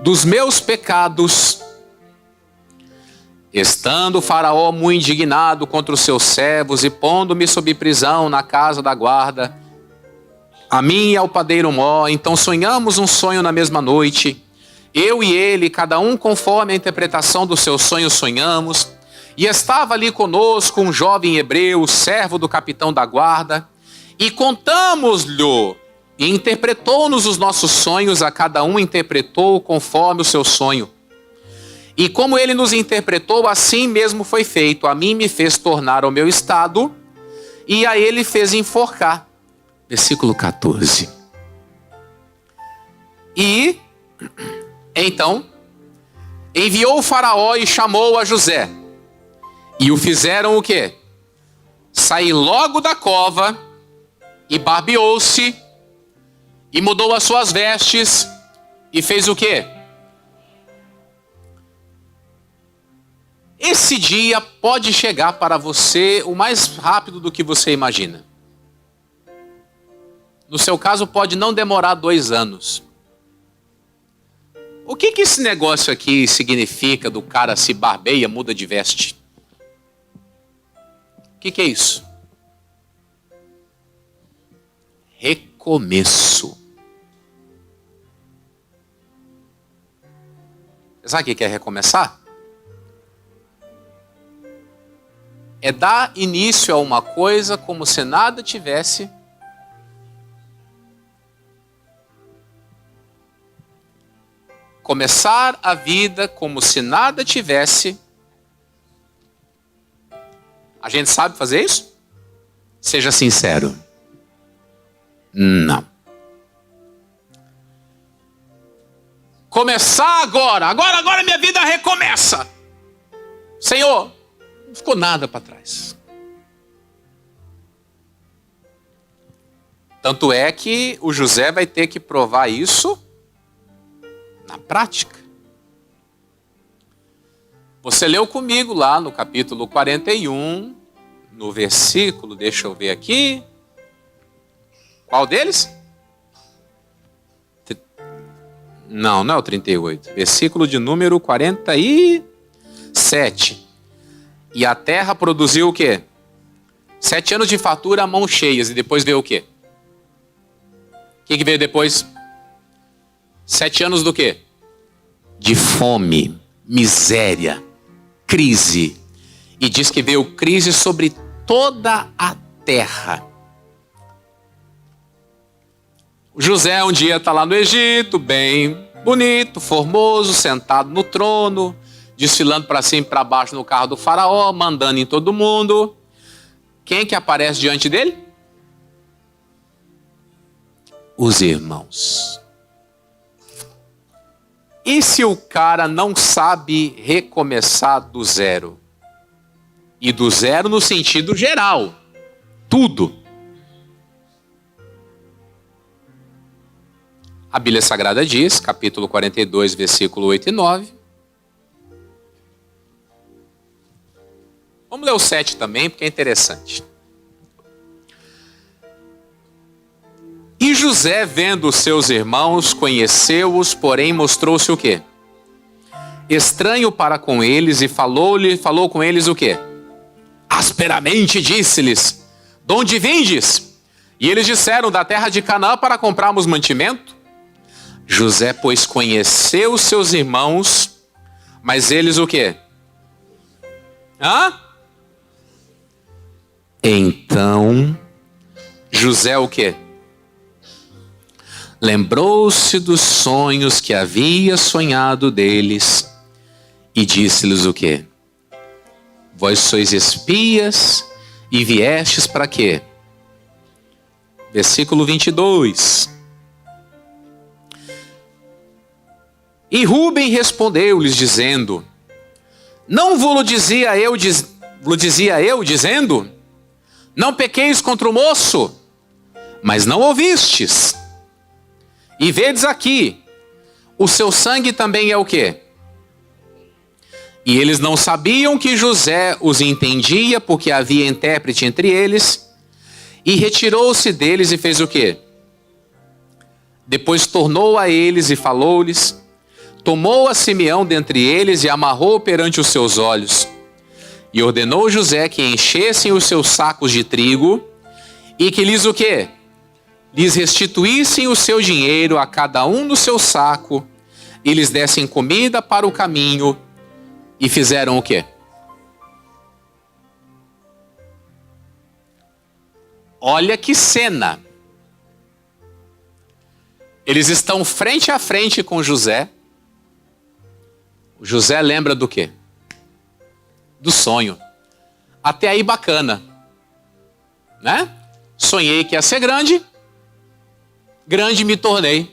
dos meus pecados, estando o Faraó muito indignado contra os seus servos e pondo-me sob prisão na casa da guarda, a mim e ao padeiro Mó, então sonhamos um sonho na mesma noite, eu e ele, cada um conforme a interpretação do seu sonho sonhamos, e estava ali conosco um jovem hebreu, servo do capitão da guarda, e contamos-lhe, e interpretou-nos os nossos sonhos, a cada um interpretou conforme o seu sonho. E como ele nos interpretou, assim mesmo foi feito. A mim me fez tornar ao meu estado, e a ele fez enforcar. Versículo 14. E, então, enviou o faraó e chamou a José. E o fizeram o quê? Sair logo da cova, e barbeou-se, e mudou as suas vestes, e fez o quê? Esse dia pode chegar para você o mais rápido do que você imagina. No seu caso, pode não demorar 2 anos. O que esse negócio aqui significa do cara se barbeia, muda de veste? O que é isso? Recomeço. Sabe o que é recomeçar? É dar início a uma coisa como se nada tivesse. Começar a vida como se nada tivesse. A gente sabe fazer isso? Seja sincero. Não. Começar agora. Agora minha vida recomeça. Senhor, não ficou nada para trás. Tanto é que o José vai ter que provar isso na prática. Você leu comigo lá no capítulo 41, no versículo, deixa eu ver aqui. Qual deles? Não é o 38. Versículo de número 47. E a terra produziu o quê? 7 anos de fartura, mãos cheias. E depois veio o quê? O que veio depois? 7 anos do quê? De fome, miséria, crise. E diz que veio crise sobre toda a terra. O José um dia está lá no Egito, bem bonito, formoso, sentado no trono, desfilando para cima e para baixo no carro do faraó, mandando em todo mundo. Quem que aparece diante dele? Os irmãos. E se o cara não sabe recomeçar do zero? E do zero no sentido geral. Tudo. A Bíblia Sagrada diz, capítulo 42, versículo 8 e 9. Vamos ler o 7 também, porque é interessante. E José, vendo os seus irmãos, conheceu-os, porém mostrou-se o quê? Estranho para com eles, e falou com eles o quê? Asperamente disse-lhes: de onde vindes? E eles disseram: da terra de Canaã, para comprarmos mantimento. José, pois, conheceu os seus irmãos, mas eles o quê? Então, José o quê? Lembrou-se dos sonhos que havia sonhado deles e disse-lhes o quê? Vós sois espias e viestes para quê? Versículo 22. E Rúben respondeu-lhes, dizendo: Não vos dizia eu, dizendo: Não pequeis contra o moço, mas não ouvistes. E vedes aqui, o seu sangue também é o quê? E eles não sabiam que José os entendia, porque havia intérprete entre eles. E retirou-se deles e fez o quê? Depois tornou a eles e falou-lhes. Tomou a Simeão dentre eles e amarrou perante os seus olhos. E ordenou José que enchessem os seus sacos de trigo e que lhes o quê? Lhes restituíssem o seu dinheiro a cada um no seu saco e lhes dessem comida para o caminho. E fizeram o quê? Olha que cena. Eles estão frente a frente com José. O José lembra do quê? Do sonho. Até aí bacana, né? Sonhei que ia ser grande, grande me tornei.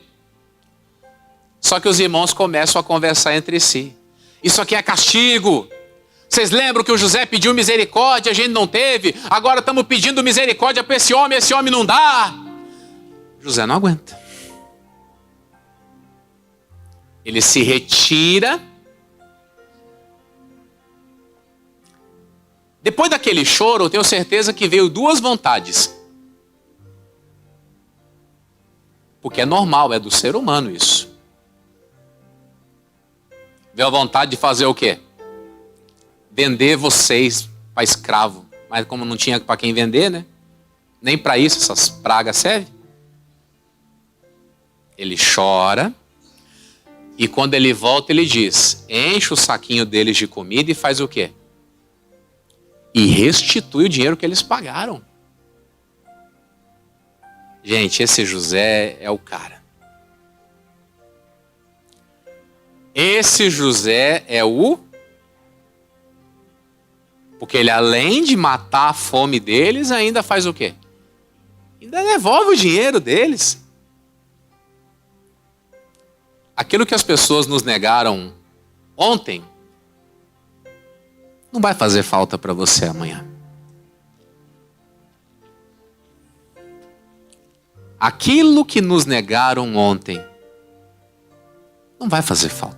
Só que os irmãos começam a conversar entre si. Isso aqui é castigo. Vocês lembram que o José pediu misericórdia, a gente não teve. Agora estamos pedindo misericórdia para esse homem não dá. José não aguenta. Ele se retira. Depois daquele choro, eu tenho certeza que veio duas vontades. Porque é normal, é do ser humano isso. Veio a vontade de fazer o quê? Vender vocês para escravo. Mas como não tinha para quem vender, né? Nem para isso essas pragas servem. Ele chora. E quando ele volta, ele diz: enche o saquinho deles de comida e faz o quê? E restitui o dinheiro que eles pagaram. Gente, esse José é o cara. Esse José é o... Porque ele, além de matar a fome deles, ainda faz o quê? Ainda devolve o dinheiro deles. Aquilo que as pessoas nos negaram ontem não vai fazer falta para você amanhã. Aquilo que nos negaram ontem não vai fazer falta.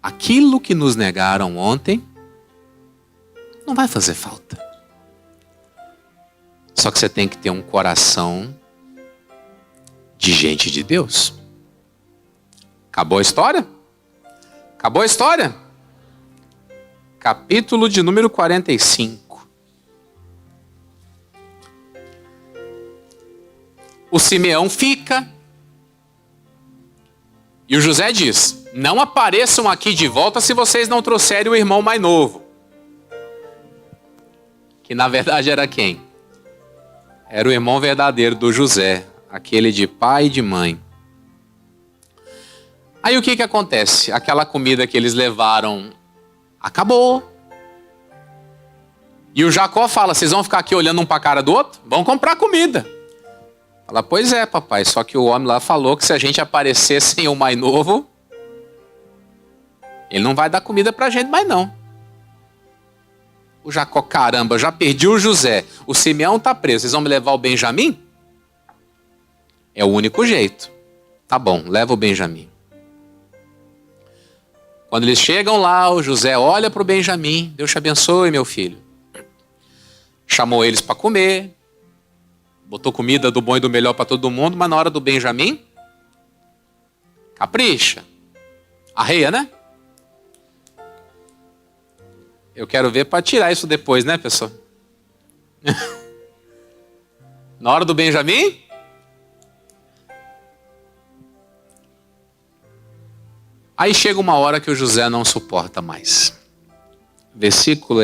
Aquilo que nos negaram ontem não vai fazer falta. Só que você tem que ter um coração de gente de Deus. Acabou a história? Acabou a história? Capítulo de número 45. O Simeão fica. E o José diz: não apareçam aqui de volta se vocês não trouxerem o irmão mais novo. Que na verdade era quem? Era o irmão verdadeiro do José. Aquele de pai e de mãe. Aí o que acontece? Aquela comida que eles levaram acabou. E o Jacó fala: vocês vão ficar aqui olhando um para a cara do outro? Vão comprar comida. Fala: pois é, papai, só que o homem lá falou que se a gente aparecer sem o mais novo, ele não vai dar comida pra gente mais não. O Jacó: caramba, já perdi o José, o Simeão tá preso, vocês vão me levar o Benjamim? É o único jeito. Tá bom, leva o Benjamim. Quando eles chegam lá, o José olha para o Benjamim: Deus te abençoe, meu filho. Chamou eles para comer, botou comida do bom e do melhor para todo mundo, mas na hora do Benjamim, capricha, arreia, né? Eu quero ver para tirar isso depois, né, pessoal? Na hora do Benjamim, aí chega uma hora que o José não suporta mais.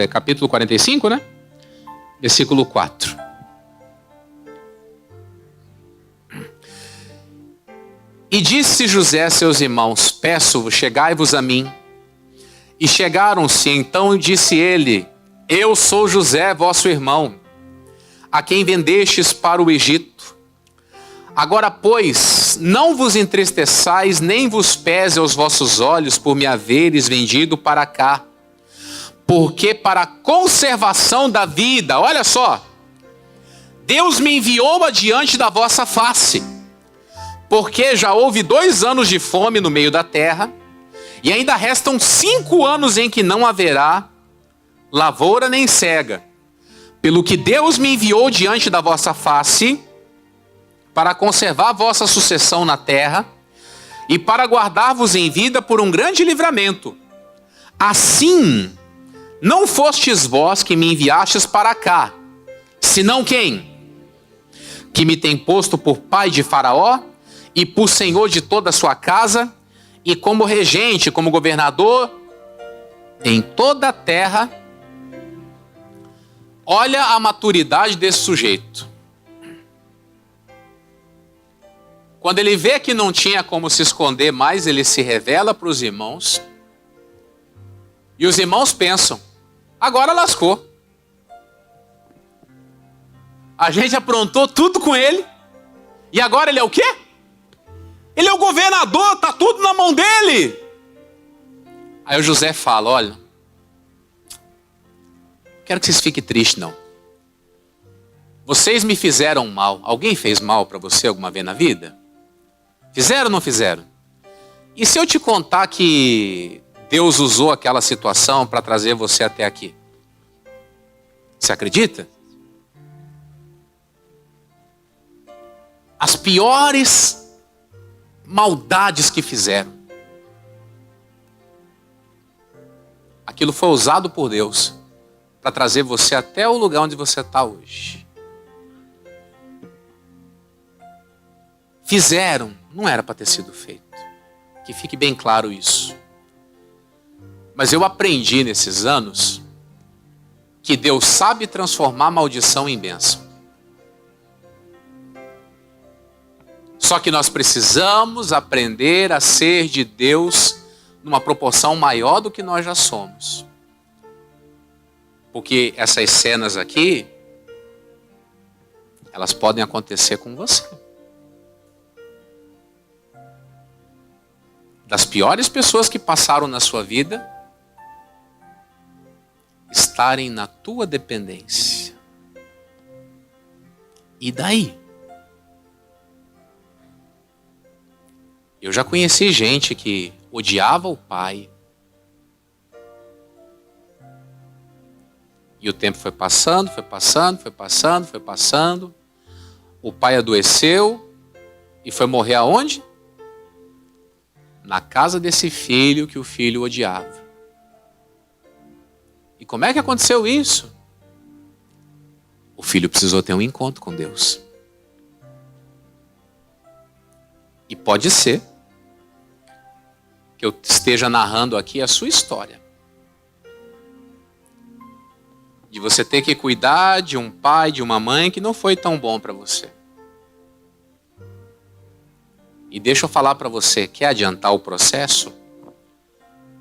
Capítulo 45, né? Versículo 4. E disse José a seus irmãos: peço-vos, chegai-vos a mim. E chegaram-se, então disse ele: eu sou José, vosso irmão, a quem vendestes para o Egito. Agora, pois, não vos entristeçais, nem vos pese aos vossos olhos por me haveres vendido para cá. Porque para a conservação da vida, olha só, Deus me enviou adiante da vossa face. Porque já houve 2 anos de fome no meio da terra, e ainda restam 5 anos em que não haverá lavoura nem cega. Pelo que Deus me enviou diante da vossa face, para conservar a vossa sucessão na terra, e para guardar-vos em vida por um grande livramento. Assim, não fostes vós que me enviastes para cá, senão quem? Que me tem posto por pai de Faraó, e por senhor de toda a sua casa, e como regente, como governador, em toda a terra. Olha a maturidade desse sujeito. Quando ele vê que não tinha como se esconder mais, ele se revela para os irmãos. E os irmãos pensam, agora lascou. A gente aprontou tudo com ele. E agora ele é o quê? Ele é o governador, tá tudo na mão dele. Aí o José fala, olha, não quero que vocês fiquem tristes não. Vocês me fizeram mal. Alguém fez mal para você alguma vez na vida? Fizeram ou não fizeram? E se eu te contar que Deus usou aquela situação para trazer você até aqui? Você acredita? As piores maldades que fizeram, aquilo foi usado por Deus para trazer você até o lugar onde você está hoje. Fizeram, não era para ter sido feito. Que fique bem claro isso. Mas eu aprendi nesses anos que Deus sabe transformar maldição em bênção. Só que nós precisamos aprender a ser de Deus numa proporção maior do que nós já somos. Porque essas cenas aqui, elas podem acontecer com você. Das piores pessoas que passaram na sua vida, estarem na tua dependência. E daí? Eu já conheci gente que odiava o pai. E o tempo foi passando, foi passando, foi passando, foi passando. O pai adoeceu e foi morrer aonde? Na casa desse filho que o filho odiava. E como é que aconteceu isso? O filho precisou ter um encontro com Deus. E pode ser que eu esteja narrando aqui a sua história. De você ter que cuidar de um pai, de uma mãe que não foi tão bom para você. E deixa eu falar para você, quer adiantar o processo?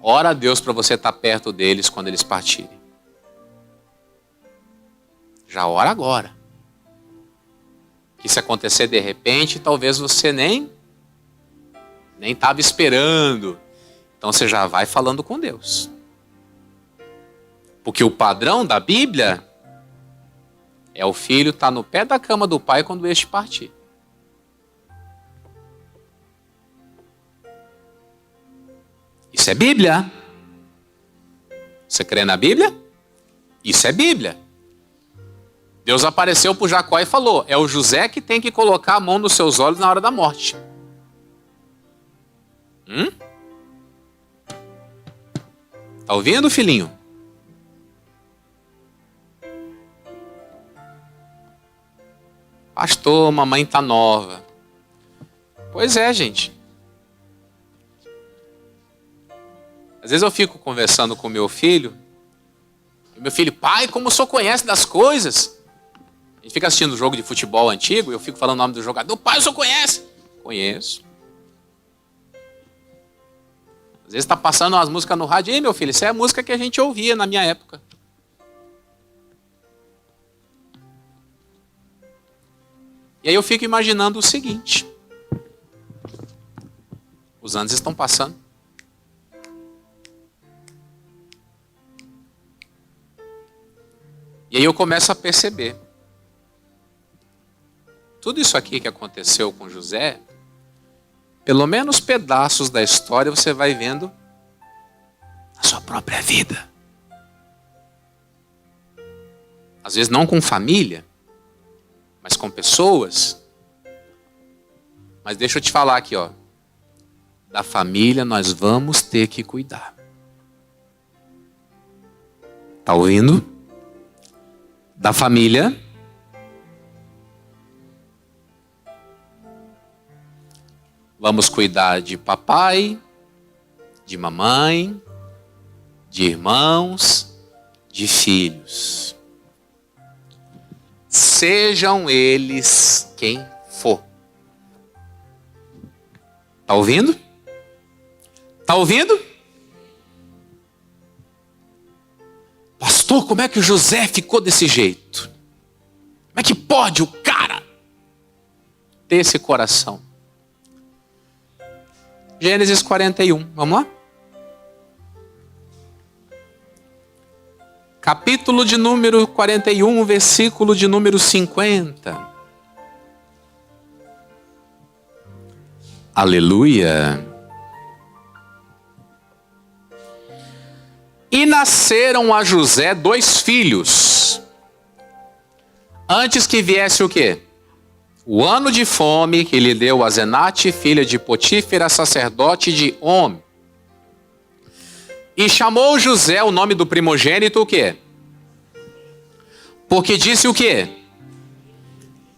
Ora a Deus para você estar perto deles quando eles partirem. Já ora agora. Que se acontecer de repente, talvez você nem estava esperando. Então você já vai falando com Deus. Porque o padrão da Bíblia é o filho estar no pé da cama do pai quando este partir. Isso é Bíblia. Você crê na Bíblia? Isso é Bíblia. Deus apareceu para Jacó e falou, é o José que tem que colocar a mão nos seus olhos na hora da morte. Tá ouvindo, filhinho? Pastor, mamãe tá nova. Pois é, gente. Às vezes eu fico conversando com meu filho. E meu filho, pai, como o senhor conhece das coisas? A gente fica assistindo jogo de futebol antigo e eu fico falando o nome do jogador. Pai, o senhor conhece? Conheço. Às vezes está passando umas músicas no rádio. Ei, meu filho, isso é a música que a gente ouvia na minha época. E aí eu fico imaginando o seguinte. Os anos estão passando. E aí eu começo a perceber. Tudo isso aqui que aconteceu com José, pelo menos pedaços da história você vai vendo na sua própria vida. Às vezes não com família, mas com pessoas. Mas deixa eu te falar aqui, ó. Da família nós vamos ter que cuidar. Tá ouvindo? Da família. Vamos cuidar de papai, de mamãe, de irmãos, de filhos. Sejam eles quem for. Tá ouvindo? Tá ouvindo? Pastor, como é que o José ficou desse jeito? Como é que pode o cara ter esse coração? Gênesis 41, vamos lá? Capítulo de número 41, versículo de número 50. Aleluia. E nasceram a José 2 filhos. Antes que viesse o quê? O ano de fome que lhe deu a Zenate, filha de Potífera, sacerdote de On. E chamou José o nome do primogênito o quê? Porque disse o quê?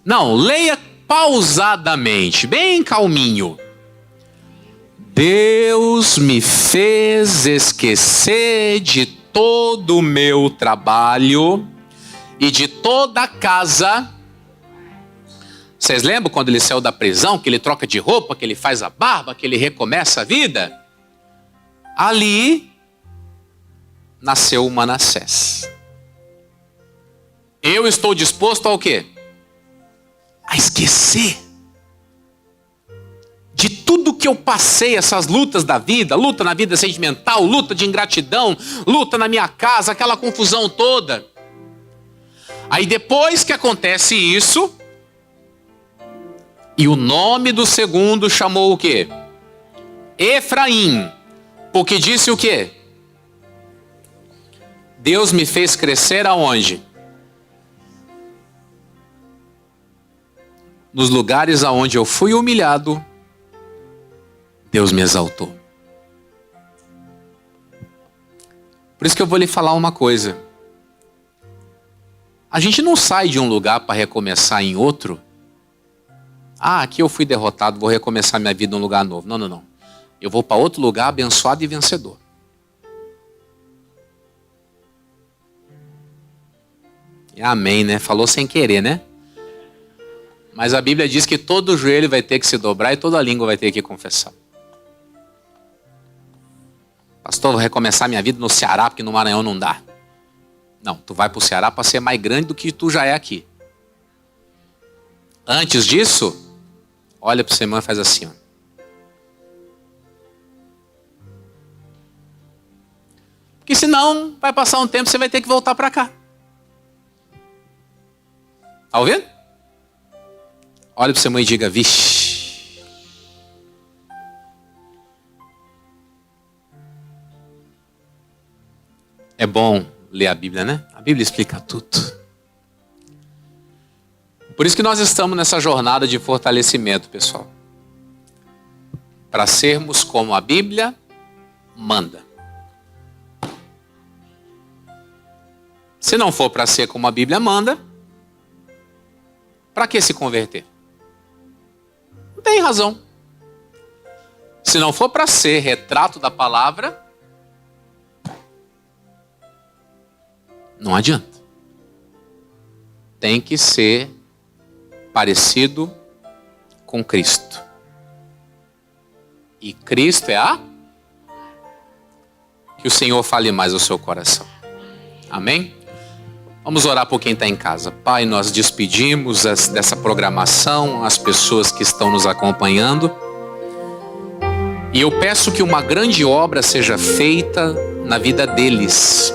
Não, leia pausadamente, bem calminho. Deus me fez esquecer de todo o meu trabalho e de toda a casa. Vocês lembram quando ele saiu da prisão, que ele troca de roupa, que ele faz a barba, que ele recomeça a vida? Ali nasceu o Manassés. Eu estou disposto ao quê? A esquecer de tudo que eu passei, essas lutas da vida, luta na vida sentimental, luta de ingratidão, luta na minha casa, aquela confusão toda. Aí depois que acontece isso, e o nome do segundo chamou o quê? Efraim, porque disse o quê? Deus me fez crescer aonde? Nos lugares aonde eu fui humilhado, Deus me exaltou. Por isso que eu vou lhe falar uma coisa. A gente não sai de um lugar para recomeçar em outro. Ah, aqui eu fui derrotado, vou recomeçar minha vida em um lugar novo. Não, não, não. Eu vou para outro lugar abençoado e vencedor. E amém, né? Falou sem querer, né? Mas a Bíblia diz que todo joelho vai ter que se dobrar e toda língua vai ter que confessar. Pastor, vou recomeçar minha vida no Ceará, porque no Maranhão não dá. Não, tu vai para o Ceará para ser mais grande do que tu já é aqui. Antes disso, olha para o seu irmão e faz assim, ó. Porque senão, vai passar um tempo, você vai ter que voltar para cá. Tá ouvindo? Olha para o seu irmão e diga, vixe. É bom ler a Bíblia, né? A Bíblia explica tudo. Por isso que nós estamos nessa jornada de fortalecimento, pessoal. Para sermos como a Bíblia manda. Se não for para ser como a Bíblia manda, para que se converter? Não tem razão. Se não for para ser retrato da palavra, não adianta. Tem que ser parecido com Cristo. E Cristo é a... Que o Senhor fale mais ao seu coração. Amém? Vamos orar por quem está em casa. Pai, nós despedimos dessa programação, as pessoas que estão nos acompanhando. E eu peço que uma grande obra seja feita na vida deles.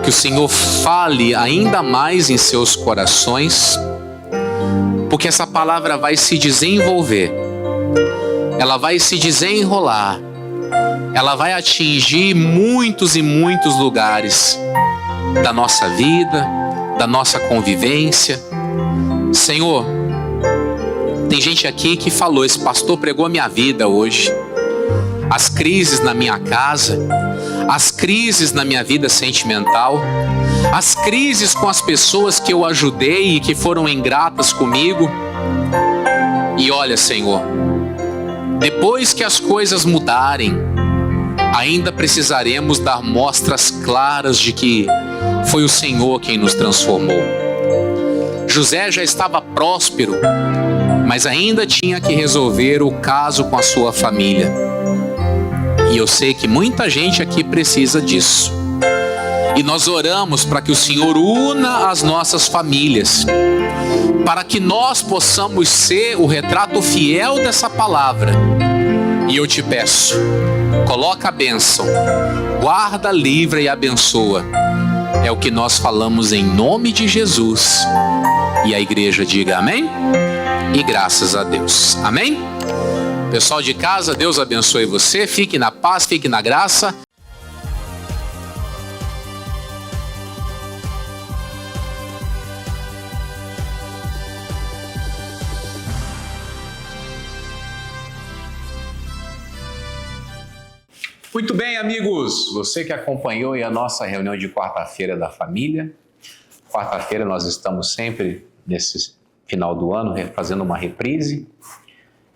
Que o Senhor fale ainda mais em seus corações, porque essa palavra vai se desenvolver, ela vai se desenrolar, ela vai atingir muitos e muitos lugares da nossa vida, da nossa convivência. Senhor, tem gente aqui que falou, esse pastor pregou a minha vida hoje. As crises na minha casa, as crises na minha vida sentimental, as crises com as pessoas que eu ajudei e que foram ingratas comigo. E olha, Senhor, depois que as coisas mudarem, ainda precisaremos dar mostras claras de que foi o Senhor quem nos transformou. José já estava próspero, mas ainda tinha que resolver o caso com a sua família. E eu sei que muita gente aqui precisa disso. E nós oramos para que o Senhor una as nossas famílias, para que nós possamos ser o retrato fiel dessa palavra. E eu te peço, coloca a bênção, guarda, livra e abençoa. É o que nós falamos em nome de Jesus. E a igreja diga amém e graças a Deus. Amém? Pessoal de casa, Deus abençoe você. Fique na paz, fique na graça. Muito bem, amigos, você que acompanhou a nossa reunião de quarta-feira da família. Quarta-feira nós estamos sempre nesse final do ano fazendo uma reprise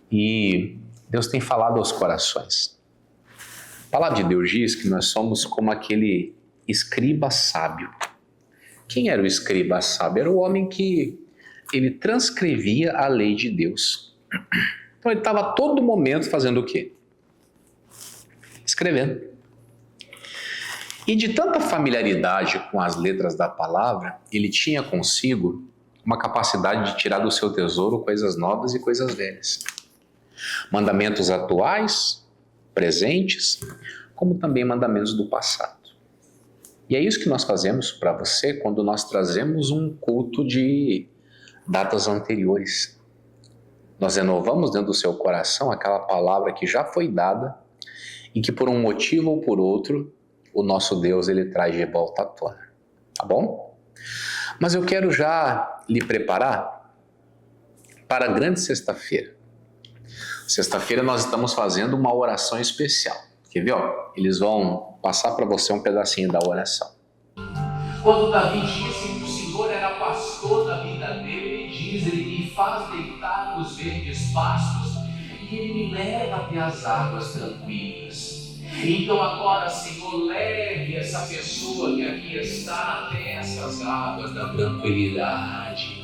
e Deus tem falado aos corações. A palavra de Deus diz que nós somos como aquele escriba sábio. Quem era o escriba sábio? Era o homem que ele transcrevia a lei de Deus. Então ele estava a todo momento fazendo o quê? Escrevendo. E de tanta familiaridade com as letras da palavra, ele tinha consigo uma capacidade de tirar do seu tesouro coisas novas e coisas velhas. Mandamentos atuais, presentes, como também mandamentos do passado. E é isso que nós fazemos para você quando nós trazemos um culto de datas anteriores. Nós renovamos dentro do seu coração aquela palavra que já foi dada e que por um motivo ou por outro, o nosso Deus ele traz de volta à tona. Tá bom? Mas eu quero já lhe preparar para a grande sexta-feira. Sexta-feira nós estamos fazendo uma oração especial. Quer ver? Ó, eles vão passar para você um pedacinho da oração. Quando Davi disse que o Senhor era pastor da vida dele, diz ele: me faz deitar nos verdes pastos e ele me leva até as águas tranquilas. Então agora, Senhor, leve essa pessoa que aqui está até essas águas da tranquilidade.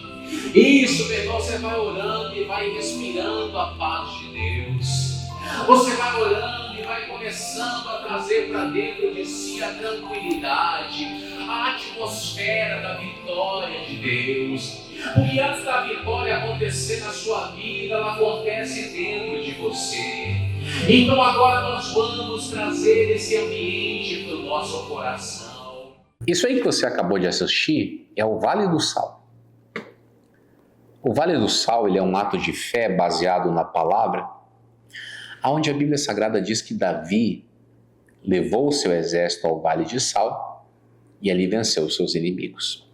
Isso, meu irmão, você vai orando e vai respirando a paz de Deus. Você vai orando e vai começando a trazer para dentro de si a tranquilidade, a atmosfera da vitória de Deus. Porque antes da vitória acontecer na sua vida, ela acontece dentro de você. Então agora nós vamos trazer esse ambiente para o nosso coração. Isso aí que você acabou de assistir é o Vale do Sal. O Vale do Sal ele é um ato de fé baseado na palavra, onde a Bíblia Sagrada diz que Davi levou o seu exército ao Vale de Sal e ali venceu os seus inimigos.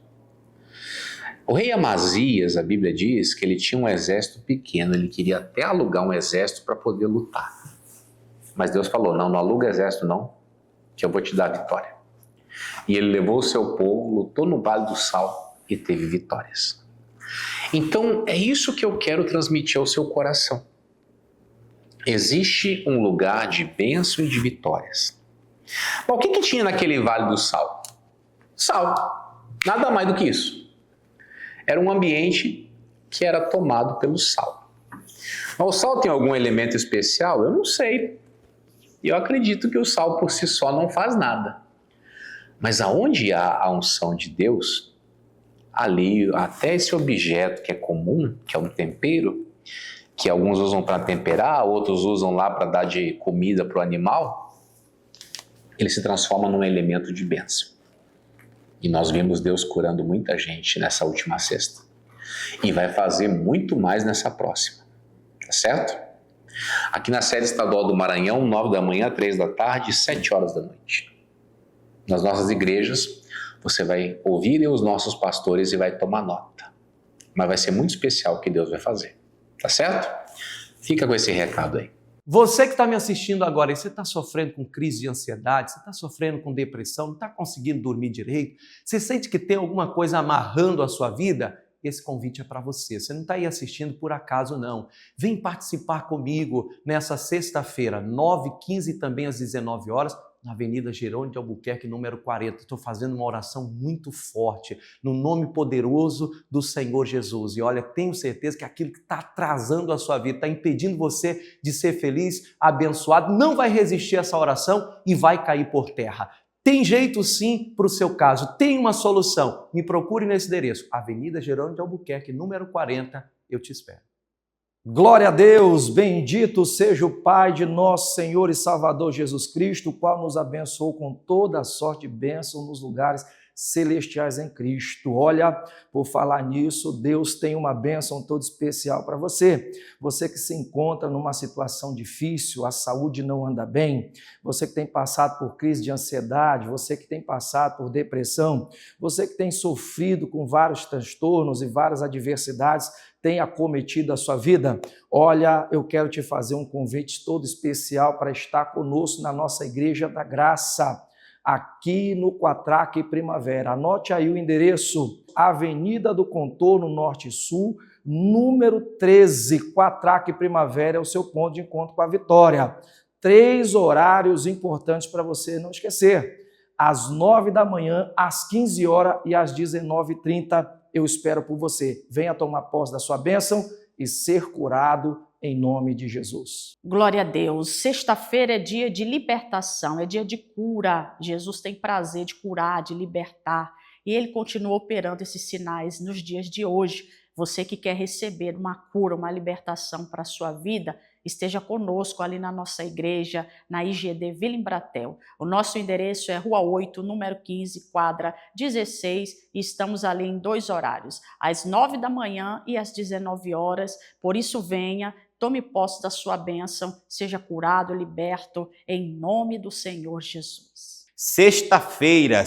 O rei Amazias, a Bíblia diz que ele tinha um exército pequeno, ele queria até alugar um exército para poder lutar. Mas Deus falou, não aluga exército não, que eu vou te dar a vitória. E ele levou o seu povo, lutou no Vale do Sal e teve vitórias. Então é isso que eu quero transmitir ao seu coração. Existe um lugar de bênção e de vitórias. Bom, o que tinha naquele Vale do Sal? Sal, nada mais do que isso. Era um ambiente que era tomado pelo sal. Mas o sal tem algum elemento especial? Eu não sei. Eu acredito que o sal por si só não faz nada. Mas aonde há a unção de Deus, ali até esse objeto que é comum, que é um tempero, que alguns usam para temperar, outros usam lá para dar de comida para o animal, ele se transforma num elemento de bênção. E nós vimos Deus curando muita gente nessa última sexta. E vai fazer muito mais nessa próxima. Tá certo? Aqui na sede estadual do Maranhão, 9 da manhã, 3 da tarde e 7 horas da noite. Nas nossas igrejas, você vai ouvir os nossos pastores e vai tomar nota. Mas vai ser muito especial o que Deus vai fazer. Tá certo? Fica com esse recado aí. Você que está me assistindo agora e você está sofrendo com crise de ansiedade, você está sofrendo com depressão, não está conseguindo dormir direito, você sente que tem alguma coisa amarrando a sua vida, esse convite é para você. Você não está aí assistindo por acaso, não. Vem participar comigo nessa sexta-feira, 9h15 e também às 19 horas, na Avenida Jerônimo de Albuquerque, número 40. Estou fazendo uma oração muito forte, no nome poderoso do Senhor Jesus. E olha, tenho certeza que aquilo que está atrasando a sua vida, está impedindo você de ser feliz, abençoado, não vai resistir a essa oração e vai cair por terra. Tem jeito sim para o seu caso, tem uma solução. Me procure nesse endereço, Avenida Jerônimo de Albuquerque, número 40, eu te espero. Glória a Deus, bendito seja o Pai de nosso Senhor e Salvador Jesus Cristo, o qual nos abençoou com toda a sorte de bênção nos lugares celestiais em Cristo. Olha, por falar nisso, Deus tem uma bênção toda especial para você. Você que se encontra numa situação difícil, a saúde não anda bem, você que tem passado por crise de ansiedade, você que tem passado por depressão, você que tem sofrido com vários transtornos e várias adversidades, tem acometido a sua vida, olha, eu quero te fazer um convite todo especial para estar conosco na nossa Igreja da Graça, aqui no Quatraque Primavera. Anote aí o endereço, Avenida do Contorno Norte e Sul, número 13, Quatraque Primavera é o seu ponto de encontro com a vitória. 3 horários importantes para você não esquecer, às 9 da manhã, às 15 horas e às 19h30, eu espero por você. Venha tomar posse da sua bênção e ser curado em nome de Jesus. Glória a Deus. Sexta-feira é dia de libertação, é dia de cura. Jesus tem prazer de curar, de libertar. E Ele continua operando esses sinais nos dias de hoje. Você que quer receber uma cura, uma libertação para a sua vida, esteja conosco ali na nossa igreja, na IGD Vila Embratel. O nosso endereço é Rua 8, número 15, quadra 16, e estamos ali em 2 horários, às 9 da manhã e às 19 horas. Por isso venha, tome posse da sua bênção, seja curado, liberto, em nome do Senhor Jesus. Sexta-feira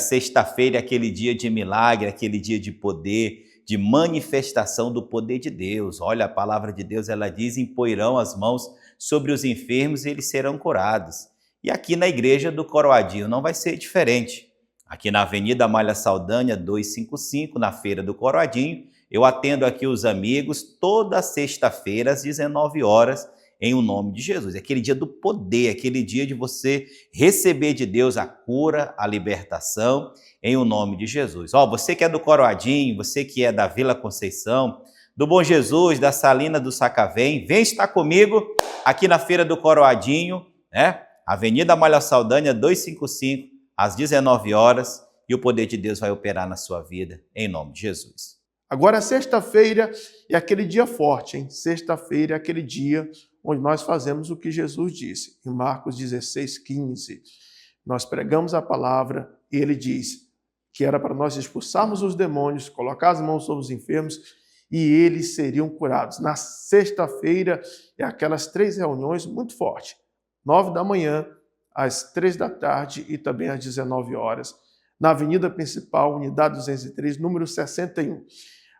é aquele dia de milagre, aquele dia de poder, de manifestação do poder de Deus. Olha, a palavra de Deus, ela diz, impoirão as mãos sobre os enfermos e eles serão curados. E aqui na igreja do Coroadinho não vai ser diferente. Aqui na Avenida Amália Saldanha, 255, na Feira do Coroadinho, eu atendo aqui os amigos toda sexta-feira às 19 horas, em o nome de Jesus. É aquele dia do poder, aquele dia de você receber de Deus a cura, a libertação, em o nome de Jesus. Você que é do Coroadinho, você que é da Vila Conceição, do Bom Jesus, da Salina do Sacavém, vem estar comigo aqui na Feira do Coroadinho, né? Avenida Amália Saldanha, 255, às 19 horas, e o poder de Deus vai operar na sua vida, em nome de Jesus. Agora, sexta-feira é aquele dia forte, hein? Sexta-feira é aquele dia onde nós fazemos o que Jesus disse, em Marcos 16:15. Nós pregamos a palavra e ele diz que era para nós expulsarmos os demônios, colocar as mãos sobre os enfermos e eles seriam curados. Na sexta-feira é aquelas 3 reuniões muito fortes, 9 da manhã, às 3 da tarde e também às 19 horas, na Avenida Principal, Unidade 203, número 61.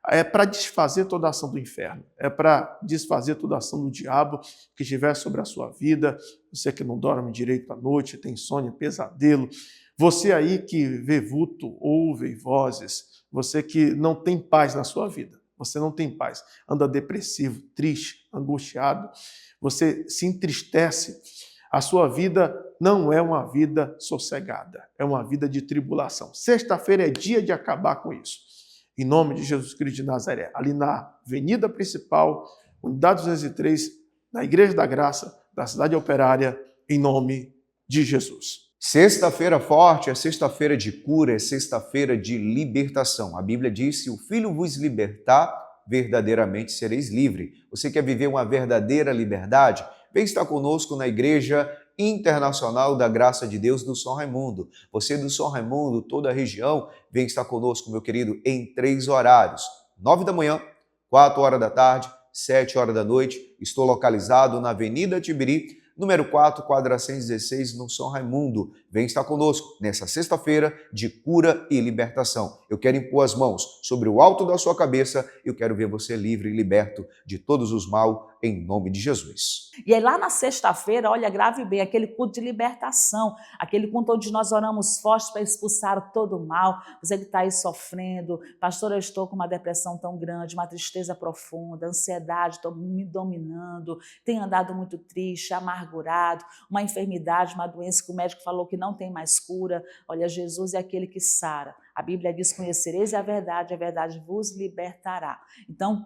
É para desfazer toda a ação do inferno, é para desfazer toda a ação do diabo que estiver sobre a sua vida, você que não dorme direito à noite, tem insônia, pesadelo, você aí que vê vulto, ouve vozes, você que não tem paz na sua vida, você não tem paz, anda depressivo, triste, angustiado, você se entristece, a sua vida não é uma vida sossegada, é uma vida de tribulação. Sexta-feira é dia de acabar com isso. Em nome de Jesus Cristo de Nazaré, ali na Avenida Principal, Unidade 203, na Igreja da Graça, da Cidade Operária, em nome de Jesus. Sexta-feira forte é sexta-feira de cura, é sexta-feira de libertação. A Bíblia diz: se o Filho vos libertar, verdadeiramente sereis livre. Você quer viver uma verdadeira liberdade? Vem estar conosco na Igreja Internacional da Graça de Deus do São Raimundo. Você do São Raimundo, toda a região, vem estar conosco, meu querido, em 3 horários. 9 da manhã, 4 horas da tarde, 7 horas da noite. Estou localizado na Avenida Tibiri, número 4, quadra 116, no São Raimundo. Vem estar conosco nessa sexta-feira de cura e libertação. Eu quero impor as mãos sobre o alto da sua cabeça. Eu quero ver você livre e liberto de todos os mal, em nome de Jesus. E aí lá na sexta-feira, olha, grave bem, aquele culto de libertação, aquele culto onde nós oramos forte para expulsar todo o mal. Você que está aí sofrendo, pastor, eu estou com uma depressão tão grande, uma tristeza profunda, ansiedade me dominando, tenho andado muito triste, amargurado, uma enfermidade, uma doença que o médico falou que não tem mais cura. Olha, Jesus é aquele que sara. A Bíblia diz: conhecereis a verdade vos libertará. Então,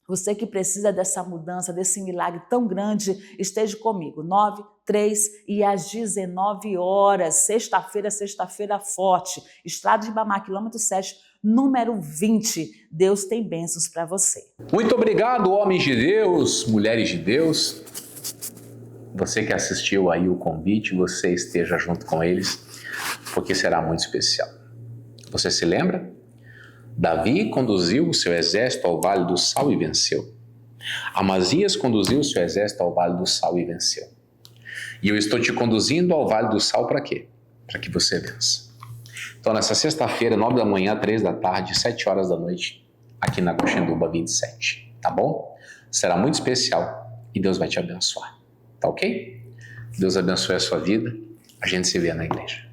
você que precisa dessa mudança, desse milagre tão grande, esteja comigo. 9, 3 e às 19 horas, sexta-feira forte, Estrada de Ibamar, quilômetro 7, número 20. Deus tem bênçãos para você. Muito obrigado, homens de Deus, mulheres de Deus. Você que assistiu aí o convite, você esteja junto com eles, porque será muito especial. Você se lembra? Davi conduziu o seu exército ao Vale do Sal e venceu. Amazias conduziu o seu exército ao Vale do Sal e venceu. E eu estou te conduzindo ao Vale do Sal para quê? Para que você vença. Então, nessa sexta-feira, 9 da manhã, 3 da tarde, 7 horas da noite, aqui na Coxenduba 27, tá bom? Será muito especial e Deus vai te abençoar, tá ok? Deus abençoe a sua vida, a gente se vê na igreja.